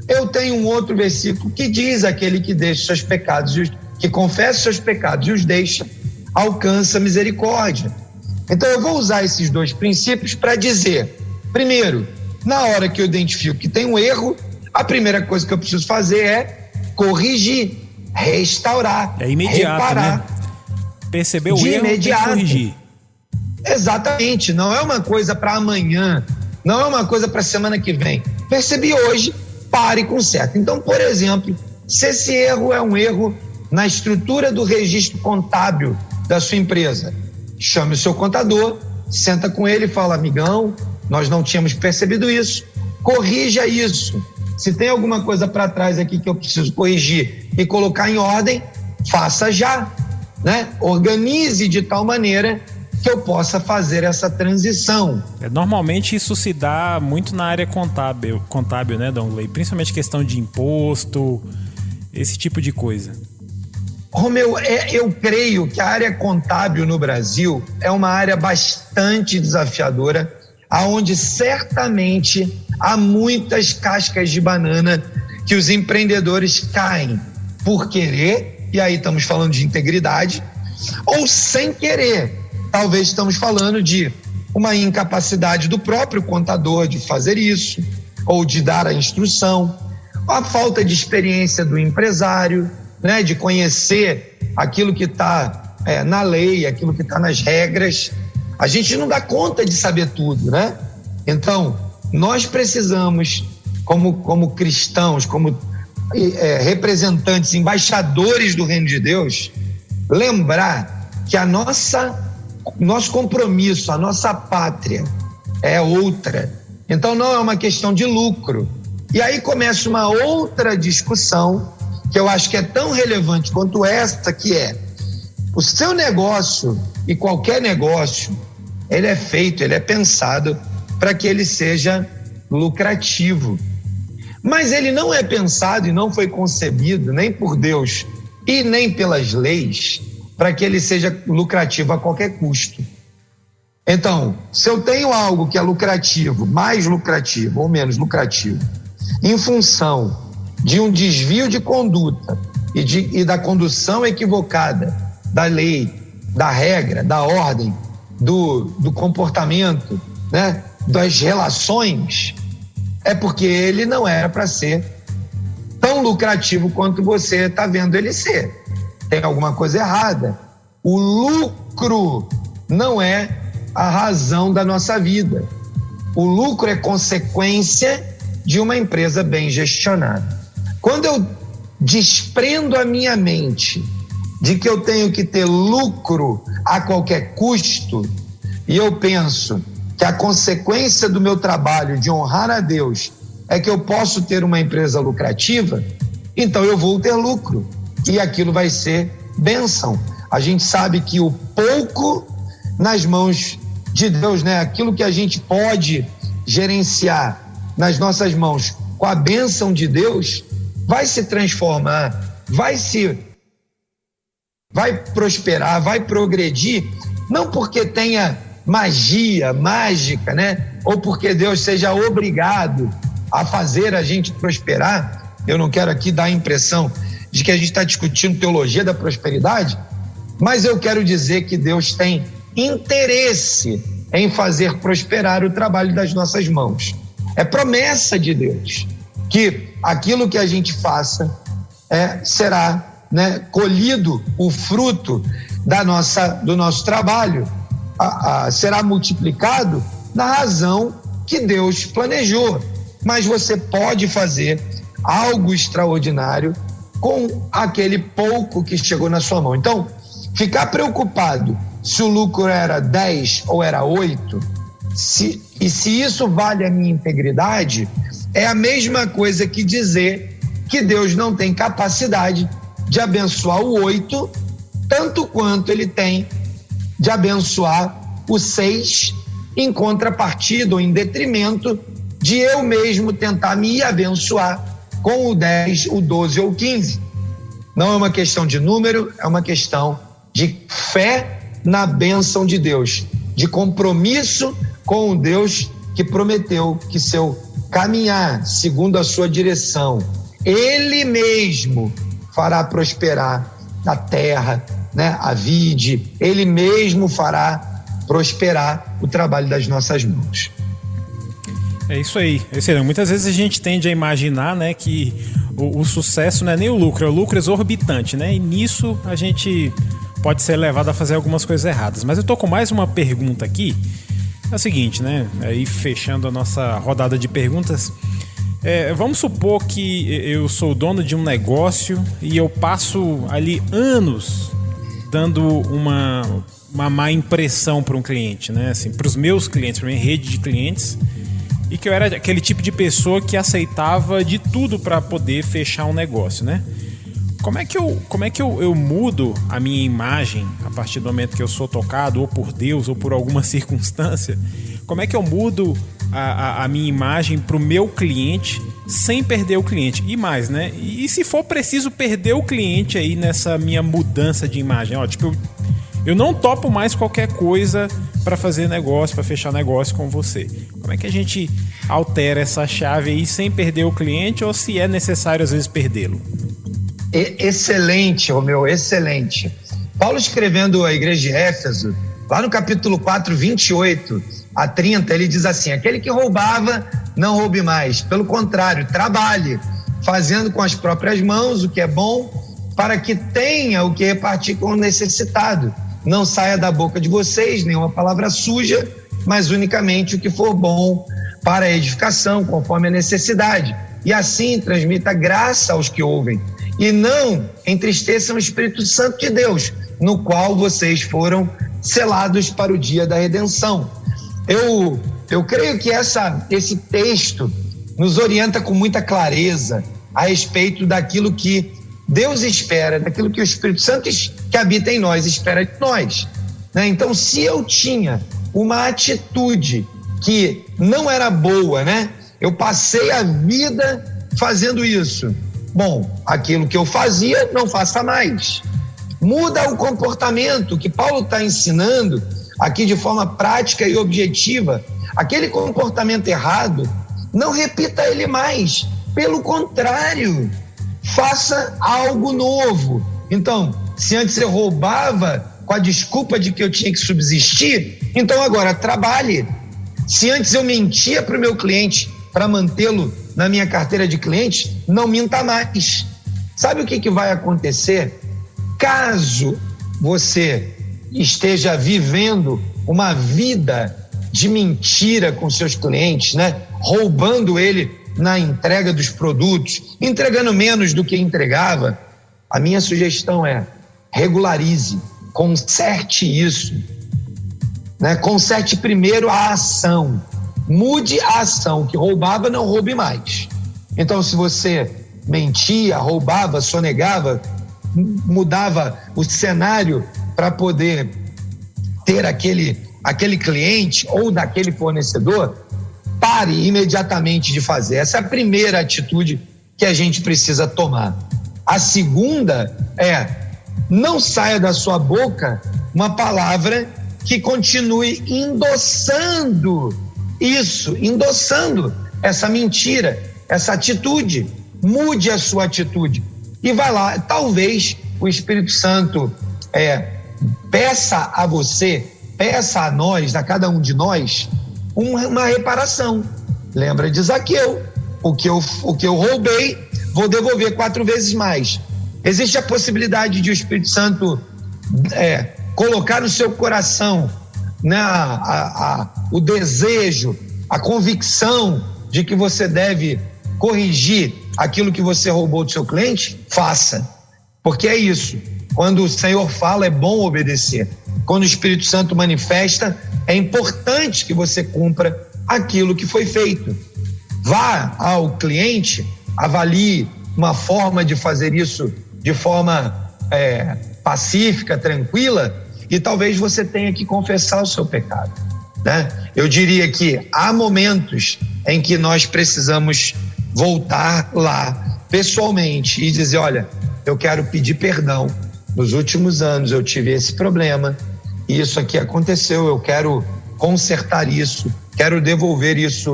Eu tenho um outro versículo que diz: aquele que deixa seus pecados, que confessa seus pecados e os deixa, alcança misericórdia. Então eu vou usar esses dois princípios para dizer, primeiro, na hora que eu identifico que tem um erro, a primeira coisa que eu preciso fazer é corrigir, restaurar, imediato, reparar. Né? Percebeu o erro, tem que corrigir. Exatamente, não é uma coisa para amanhã, não é uma coisa para semana que vem. Percebi hoje, pare e conserta. Então, por exemplo, se esse erro é um erro na estrutura do registro contábil da sua empresa, chame o seu contador, senta com ele e fala, amigão, nós não tínhamos percebido isso, corrija isso. Se tem alguma coisa para trás aqui que eu preciso corrigir e colocar em ordem, faça já, né? Organize de tal maneira que eu possa fazer essa transição. Normalmente isso se dá muito na área contábil, né, Dongley? Principalmente questão de imposto, esse tipo de coisa. Romeu, eu creio que a área contábil no Brasil é uma área bastante desafiadora, aonde certamente há muitas cascas de banana que os empreendedores caem por querer, e aí estamos falando de integridade, ou sem querer. Talvez estamos falando de uma incapacidade do próprio contador de fazer isso, ou de dar a instrução, a falta de experiência do empresário, né, de conhecer aquilo que está na lei, aquilo que está nas regras, A gente não dá conta de saber tudo, né? Então, nós precisamos, como cristãos, como representantes, embaixadores do reino de Deus, lembrar que nosso compromisso, a nossa pátria é outra. Então, não é uma questão de lucro. E aí começa uma outra discussão que eu acho que é tão relevante quanto esta, que é: o seu negócio, e qualquer negócio, ele é feito, ele é pensado para que ele seja lucrativo. Mas ele não é pensado e não foi concebido nem por Deus e nem pelas leis para que ele seja lucrativo a qualquer custo. Então, se eu tenho algo que é lucrativo, mais lucrativo ou menos lucrativo, em função de um desvio de conduta e da condução equivocada da lei, da regra, da ordem, do comportamento, né, das relações, é porque ele não era para ser tão lucrativo quanto você está vendo ele ser. Tem alguma coisa errada. O lucro não é a razão da nossa vida. O lucro é consequência de uma empresa bem gestionada. Quando eu desprendo a minha mente de que eu tenho que ter lucro a qualquer custo, e eu penso que a consequência do meu trabalho de honrar a Deus é que eu posso ter uma empresa lucrativa, então eu vou ter lucro e aquilo vai ser bênção. A gente sabe que o pouco nas mãos de Deus, né? Aquilo que a gente pode gerenciar nas nossas mãos com a bênção de Deus vai se transformar, vai prosperar, vai progredir, não porque tenha magia, mágica, né? Ou porque Deus seja obrigado a fazer a gente prosperar. Eu não quero aqui dar a impressão de que a gente está discutindo teologia da prosperidade, mas eu quero dizer que Deus tem interesse em fazer prosperar o trabalho das nossas mãos. É promessa de Deus que aquilo que a gente faça será, né, colhido, o fruto do nosso trabalho será multiplicado na razão que Deus planejou. Mas você pode fazer algo extraordinário com aquele pouco que chegou na sua mão. Então, ficar preocupado se o lucro era 10 ou era 8, se isso vale a minha integridade, é a mesma coisa que dizer que Deus não tem capacidade de abençoar o 8, tanto quanto ele tem de abençoar o 6, em contrapartida ou em detrimento de eu mesmo tentar me abençoar com o 10, o 12 ou o 15. Não é uma questão de número, é uma questão de fé na bênção de Deus, de compromisso com o Deus que prometeu que se eu caminhar segundo a sua direção, Ele mesmo fará prosperar a terra, né, a vide, Ele mesmo fará prosperar o trabalho das nossas mãos. É isso aí. Muitas vezes a gente tende a imaginar, né, que o sucesso não é nem o lucro exorbitante, né? E nisso a gente pode ser levado a fazer algumas coisas erradas. Mas eu tô com mais uma pergunta aqui. É o seguinte, né? Aí fechando a nossa rodada de perguntas, vamos supor que eu sou dono de um negócio e eu passo ali anos dando uma má impressão para um cliente, né? Assim, para os meus clientes, para minha rede de clientes, e que eu era aquele tipo de pessoa que aceitava de tudo para poder fechar um negócio, né? Como é que eu mudo a minha imagem a partir do momento que eu sou tocado ou por Deus ou por alguma circunstância? Como é que eu mudo a minha imagem para o meu cliente sem perder o cliente? E mais, né? E se for preciso perder o cliente aí nessa minha mudança de imagem? Ó, tipo, eu não topo mais qualquer coisa para fazer negócio, para fechar negócio com você. Como é que a gente altera essa chave aí sem perder o cliente, ou se é necessário às vezes perdê-lo? Excelente, Romeu, excelente. Paulo, escrevendo à igreja de Éfeso, lá no capítulo 4, 28 a 30, ele diz assim: aquele que roubava, não roube mais. Pelo contrário, trabalhe, fazendo com as próprias mãos o que é bom, para que tenha o que repartir com o necessitado. não saia da boca de vocês nenhuma palavra suja, mas unicamente o que for bom para a edificação, conforme a necessidade. E assim transmita graça aos que ouvem. E não entristeçam o Espírito Santo de Deus, no qual vocês foram selados para o dia da redenção. Eu creio que esse texto nos orienta com muita clareza a respeito daquilo que Deus espera, daquilo que o Espírito Santo que habita em nós espera de nós, né? Então, se eu tinha uma atitude que não era boa, né? Eu passei a vida fazendo isso. Bom, aquilo que eu fazia, não faça mais. Muda o comportamento que Paulo está ensinando aqui de forma prática e objetiva. Aquele comportamento errado, não repita ele mais. Pelo contrário, faça algo novo. Então, se antes eu roubava com a desculpa de que eu tinha que subsistir, então agora trabalhe. Se antes eu mentia para o meu cliente para mantê-lo na minha carteira de clientes, não minta mais. Sabe o que vai acontecer? Caso você esteja vivendo uma vida de mentira com seus clientes, né? Roubando ele na entrega dos produtos, entregando menos do que entregava, a minha sugestão é: regularize, conserte isso, né? Conserte primeiro a ação, mude a ação. Que roubava, não roube mais. Então, se você mentia, roubava, sonegava, mudava o cenário para poder ter aquele cliente ou daquele fornecedor, pare imediatamente de fazer. Essa é a primeira atitude que a gente precisa tomar. A segunda é: não saia da sua boca uma palavra que continue endossando isso, endossando essa mentira, essa atitude. Mude a sua atitude e vai lá. Talvez o Espírito Santo peça a você, peça a nós, a cada um de nós, uma reparação. Lembra de Zaqueu: o que eu roubei, vou devolver 4 vezes mais. Existe a possibilidade de o Espírito Santo colocar no seu coração, né, o desejo, a convicção de que você deve corrigir aquilo que você roubou do seu cliente? Faça, porque é isso. Quando o Senhor fala, é bom obedecer. Quando o Espírito Santo manifesta, é importante que você cumpra aquilo que foi feito. Vá ao cliente, avalie uma forma de fazer isso de forma pacífica, tranquila, e talvez você tenha que confessar o seu pecado, né? Eu diria que há momentos em que nós precisamos voltar lá pessoalmente e dizer: olha, eu quero pedir perdão. Nos últimos anos eu tive esse problema, e isso aqui aconteceu, eu quero consertar isso, quero devolver isso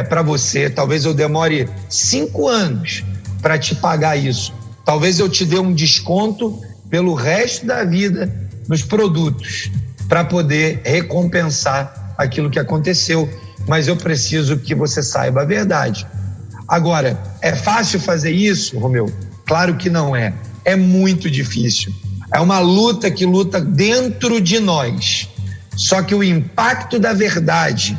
para você. Talvez eu demore 5 anos para te pagar isso. Talvez eu te dê um desconto pelo resto da vida nos produtos para poder recompensar aquilo que aconteceu, mas eu preciso que você saiba a verdade. Agora, é fácil fazer isso, Romeu? Claro que não é. É muito difícil. É uma luta que luta dentro de nós. Só que o impacto da verdade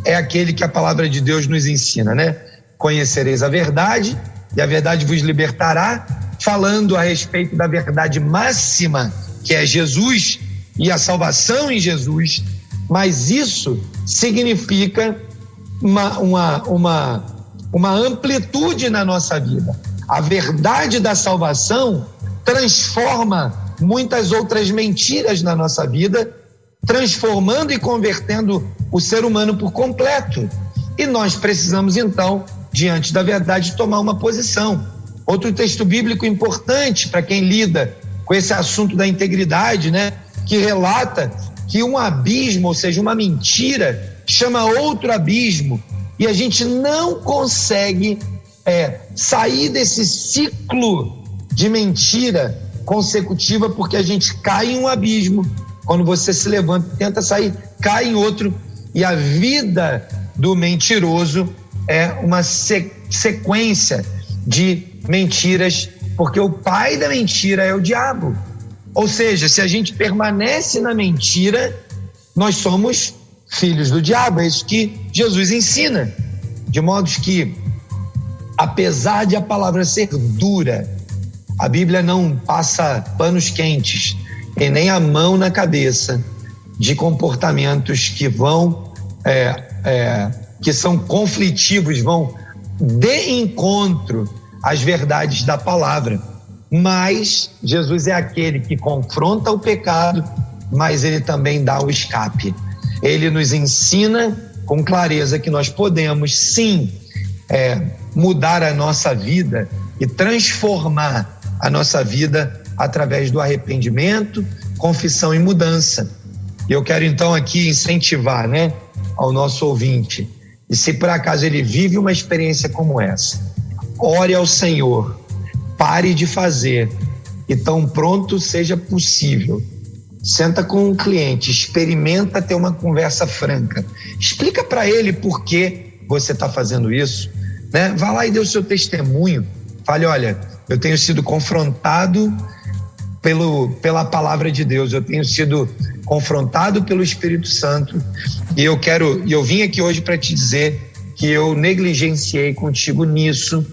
é aquele que a palavra de Deus nos ensina, né? Conhecereis a verdade e a verdade vos libertará, falando a respeito da verdade máxima, que é Jesus e a salvação em Jesus. Mas isso significa uma amplitude na nossa vida. A verdade da salvação transforma muitas outras mentiras na nossa vida, transformando e convertendo o ser humano por completo. E nós precisamos, então, diante da verdade, tomar uma posição. Outro texto bíblico importante para quem lida com esse assunto da integridade, né, que relata que um abismo, ou seja, uma mentira, chama outro abismo, e a gente não consegue sair desse ciclo de mentira consecutiva, porque a gente cai em um abismo. Quando você se levanta e tenta sair, cai em outro, e a vida do mentiroso é uma sequência de mentiras, porque o pai da mentira é o diabo. Ou seja, se a gente permanece na mentira, nós somos filhos do diabo. É isso que Jesus ensina. De modo que, apesar de a palavra ser dura, a Bíblia não passa panos quentes e nem a mão na cabeça de comportamentos que vão, que são conflitivos, vão de encontro às verdades da palavra. Mas Jesus é aquele que confronta o pecado, mas ele também dá o escape. Ele nos ensina com clareza que nós podemos sim mudar a nossa vida e transformar a nossa vida através do arrependimento, confissão e mudança. E eu quero então aqui incentivar, ao nosso ouvinte, e se por acaso ele vive uma experiência como essa, ore ao Senhor, pare de fazer e tão pronto seja possível. Senta com um cliente, experimenta ter uma conversa franca, explica para ele por que você está fazendo isso, Vá lá e dê o seu testemunho, fale, olha, eu tenho sido confrontado pela palavra de Deus, eu tenho sido confrontado pelo Espírito Santo e eu vim aqui hoje para te dizer que eu negligenciei contigo nisso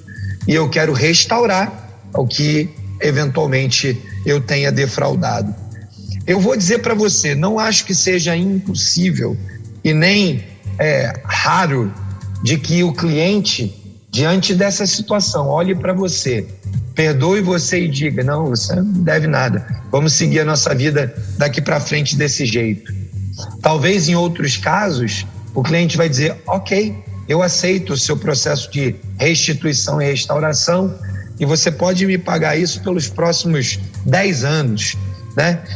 e eu quero restaurar o que eventualmente eu tenha defraudado. Eu vou dizer para você, não acho que seja impossível e nem raro de que o cliente, diante dessa situação, olhe para você, perdoe você e diga, não, você não deve nada, vamos seguir a nossa vida daqui para frente desse jeito. Talvez em outros casos, o cliente vai dizer, ok, eu aceito o seu processo de restituição e restauração e você pode me pagar isso pelos próximos 10 anos,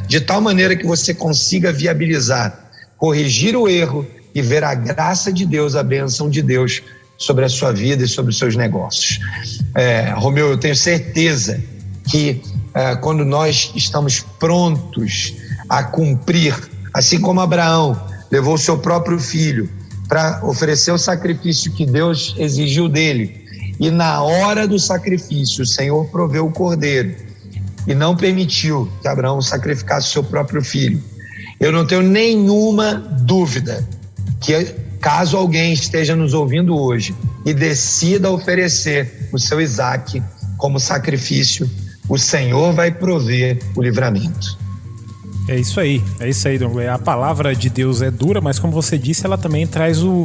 de tal maneira que você consiga viabilizar, corrigir o erro e ver a graça de Deus, a bênção de Deus sobre a sua vida e sobre os seus negócios. Romeu, eu tenho certeza que quando nós estamos prontos a cumprir, assim como Abraão levou o seu próprio filho para oferecer o sacrifício que Deus exigiu dele, e na hora do sacrifício o Senhor proveu o cordeiro e não permitiu que Abraão sacrificasse o seu próprio filho. Eu não tenho nenhuma dúvida que, caso alguém esteja nos ouvindo hoje e decida oferecer o seu Isaac como sacrifício, o Senhor vai prover o livramento. É isso aí, Douglas. A palavra de Deus é dura, mas como você disse, ela também traz o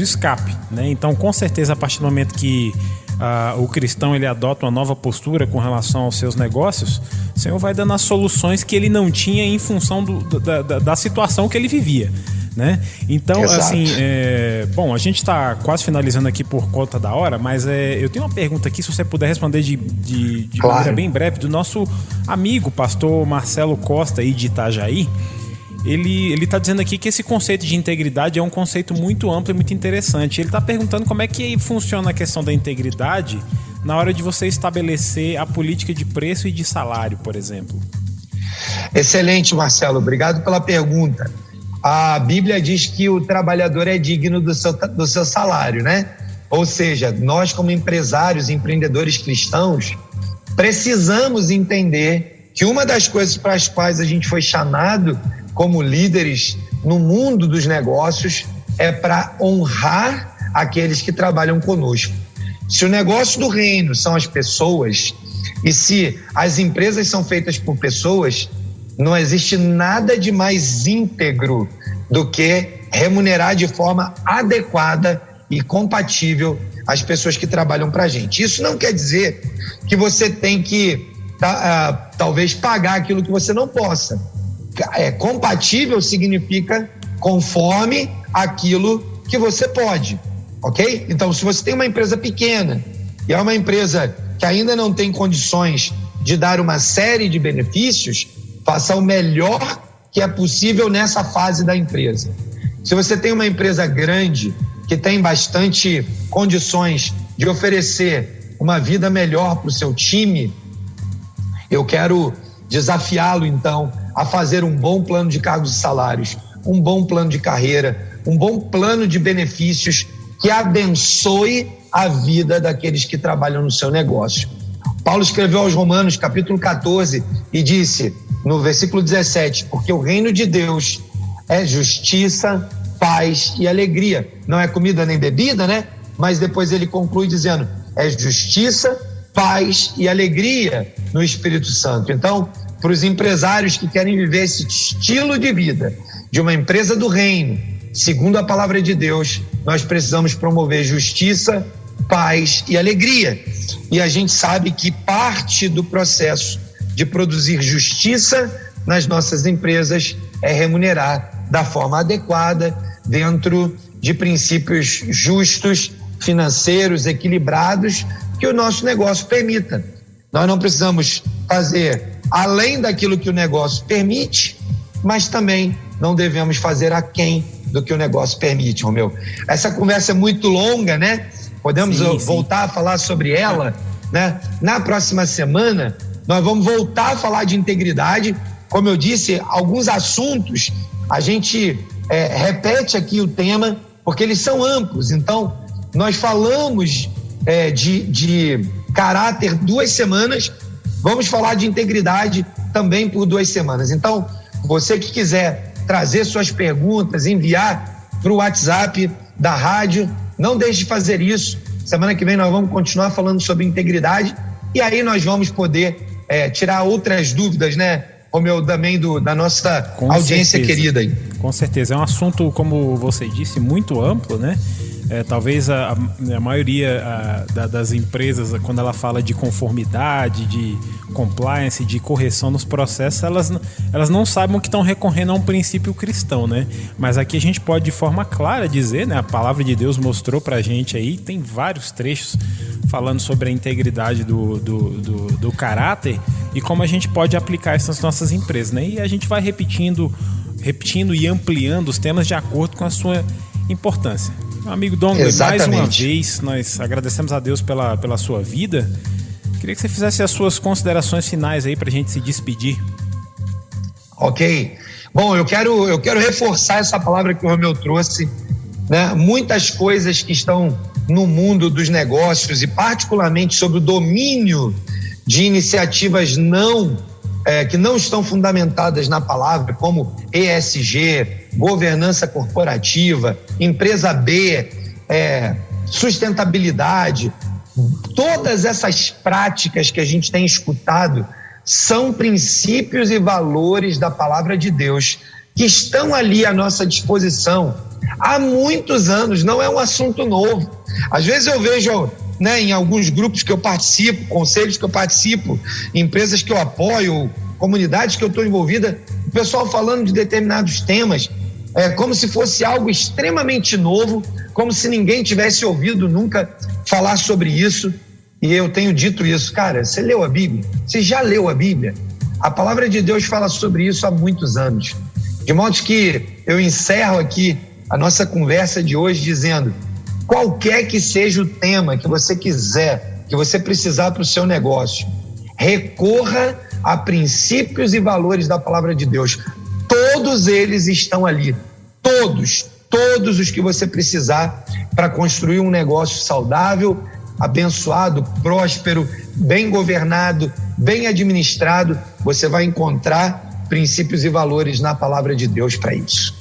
escape, Então, com certeza, a partir do momento que o cristão ele adota uma nova postura com relação aos seus negócios, o Senhor vai dando as soluções que ele não tinha em função da situação que ele vivia. Então, exato. Assim, bom, a gente está quase finalizando aqui por conta da hora, mas eu tenho uma pergunta aqui, se você puder responder de claro, maneira bem breve, do nosso amigo pastor Marcelo Costa aí de Itajaí. Ele está dizendo aqui que esse conceito de integridade é um conceito muito amplo e muito interessante. Ele está perguntando como é que funciona a questão da integridade na hora de você estabelecer a política de preço e de salário, por exemplo. Excelente, Marcelo. Obrigado pela pergunta. A Bíblia diz que o trabalhador é digno do seu salário, Ou seja, nós como empresários, empreendedores cristãos, precisamos entender que uma das coisas para as quais a gente foi chamado como líderes no mundo dos negócios é para honrar aqueles que trabalham conosco. Se o negócio do reino são as pessoas e se as empresas são feitas por pessoas, não existe nada de mais íntegro do que remunerar de forma adequada e compatível as pessoas que trabalham para a gente. Isso não quer dizer que você tem que talvez pagar aquilo que você não possa. Compatível significa conforme aquilo que você pode, ok? Então, se você tem uma empresa pequena e é uma empresa que ainda não tem condições de dar uma série de benefícios, faça o melhor que é possível nessa fase da empresa. Se você tem uma empresa grande que tem bastante condições de oferecer uma vida melhor para o seu time, eu quero desafiá-lo então a fazer um bom plano de cargos e salários, um bom plano de carreira, um bom plano de benefícios que abençoe a vida daqueles que trabalham no seu negócio. Paulo escreveu aos Romanos, capítulo 14, e disse: no versículo 17, porque o reino de Deus é justiça, paz e alegria. Não é comida nem bebida, né? Mas depois ele conclui dizendo, é justiça, paz e alegria no Espírito Santo. Então, para os empresários que querem viver esse estilo de vida de uma empresa do reino, segundo a palavra de Deus, nós precisamos promover justiça, paz e alegria. E a gente sabe que parte do processo de produzir justiça nas nossas empresas é remunerar da forma adequada, dentro de princípios justos, financeiros, equilibrados, que o nosso negócio permita. Nós não precisamos fazer além daquilo que o negócio permite, mas também não devemos fazer aquém do que o negócio permite, Romeu. Essa conversa é muito longa, né? Podemos voltar a falar sobre ela, né? Na próxima semana, nós vamos voltar a falar de integridade. Como eu disse, alguns assuntos a gente repete aqui o tema, porque eles são amplos. Então, nós falamos de caráter 2 semanas, vamos falar de integridade também por 2 semanas. Então, você que quiser trazer suas perguntas, enviar para o WhatsApp da rádio, não deixe de fazer isso. Semana que vem nós vamos continuar falando sobre integridade e aí nós vamos poder tirar outras dúvidas, né, Romeu, também da nossa audiência querida aí. Com certeza, é um assunto, como você disse, muito amplo, né? Talvez a maioria das empresas, quando ela fala de conformidade, de compliance, de correção nos processos, elas não sabem que estão recorrendo a um princípio cristão, né? Mas aqui a gente pode de forma clara dizer, né? A palavra de Deus mostrou pra gente aí, tem vários trechos falando sobre a integridade do caráter e como a gente pode aplicar isso nas nossas empresas, né? E a gente vai repetindo e ampliando os temas de acordo com a sua importância. Meu amigo Dongley, mais uma vez, nós agradecemos a Deus pela sua vida. Queria que você fizesse as suas considerações finais aí pra gente se despedir. Ok. Bom, eu quero reforçar essa palavra que o Romeu trouxe, né? Muitas coisas que estão no mundo dos negócios e particularmente sobre o domínio de iniciativas que não estão fundamentadas na palavra, como ESG, governança corporativa, empresa B, sustentabilidade. Todas essas práticas que a gente tem escutado são princípios e valores da palavra de Deus que estão ali à nossa disposição há muitos anos, não é um assunto novo. Às vezes eu vejo, né, em alguns grupos que eu participo, conselhos que eu participo, empresas que eu apoio, comunidades que eu estou envolvida, o pessoal falando de determinados temas, como se fosse algo extremamente novo, como se ninguém tivesse ouvido nunca falar sobre isso. E eu tenho dito isso, cara, você leu a Bíblia? Você já leu a Bíblia? A palavra de Deus fala sobre isso há muitos anos. De modo que eu encerro aqui a nossa conversa de hoje dizendo, qualquer que seja o tema que você quiser, que você precisar para o seu negócio, recorra a princípios e valores da palavra de Deus. Todos eles estão ali. Todos os que você precisar para construir um negócio saudável, abençoado, próspero, bem governado, bem administrado, você vai encontrar princípios e valores na palavra de Deus para isso.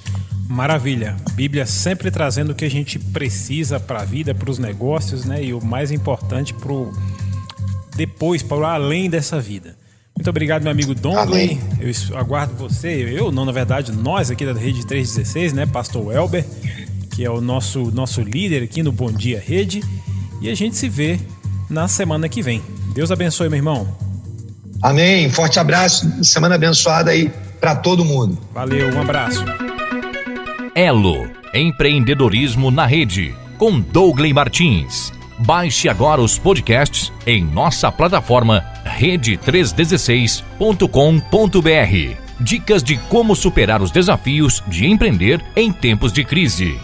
Maravilha. Bíblia sempre trazendo o que a gente precisa para a vida, para os negócios, né? E o mais importante para além dessa vida. Muito obrigado, meu amigo Dongley. Eu aguardo você, nós aqui da Rede 316, né? Pastor Welber, que é o nosso líder aqui no Bom Dia Rede. E a gente se vê na semana que vem. Deus abençoe, meu irmão. Amém. Forte abraço. Semana abençoada aí para todo mundo. Valeu, um abraço. Elo, empreendedorismo na rede, com Douglas Martins. Baixe agora os podcasts em nossa plataforma rede316.com.br. Dicas de como superar os desafios de empreender em tempos de crise.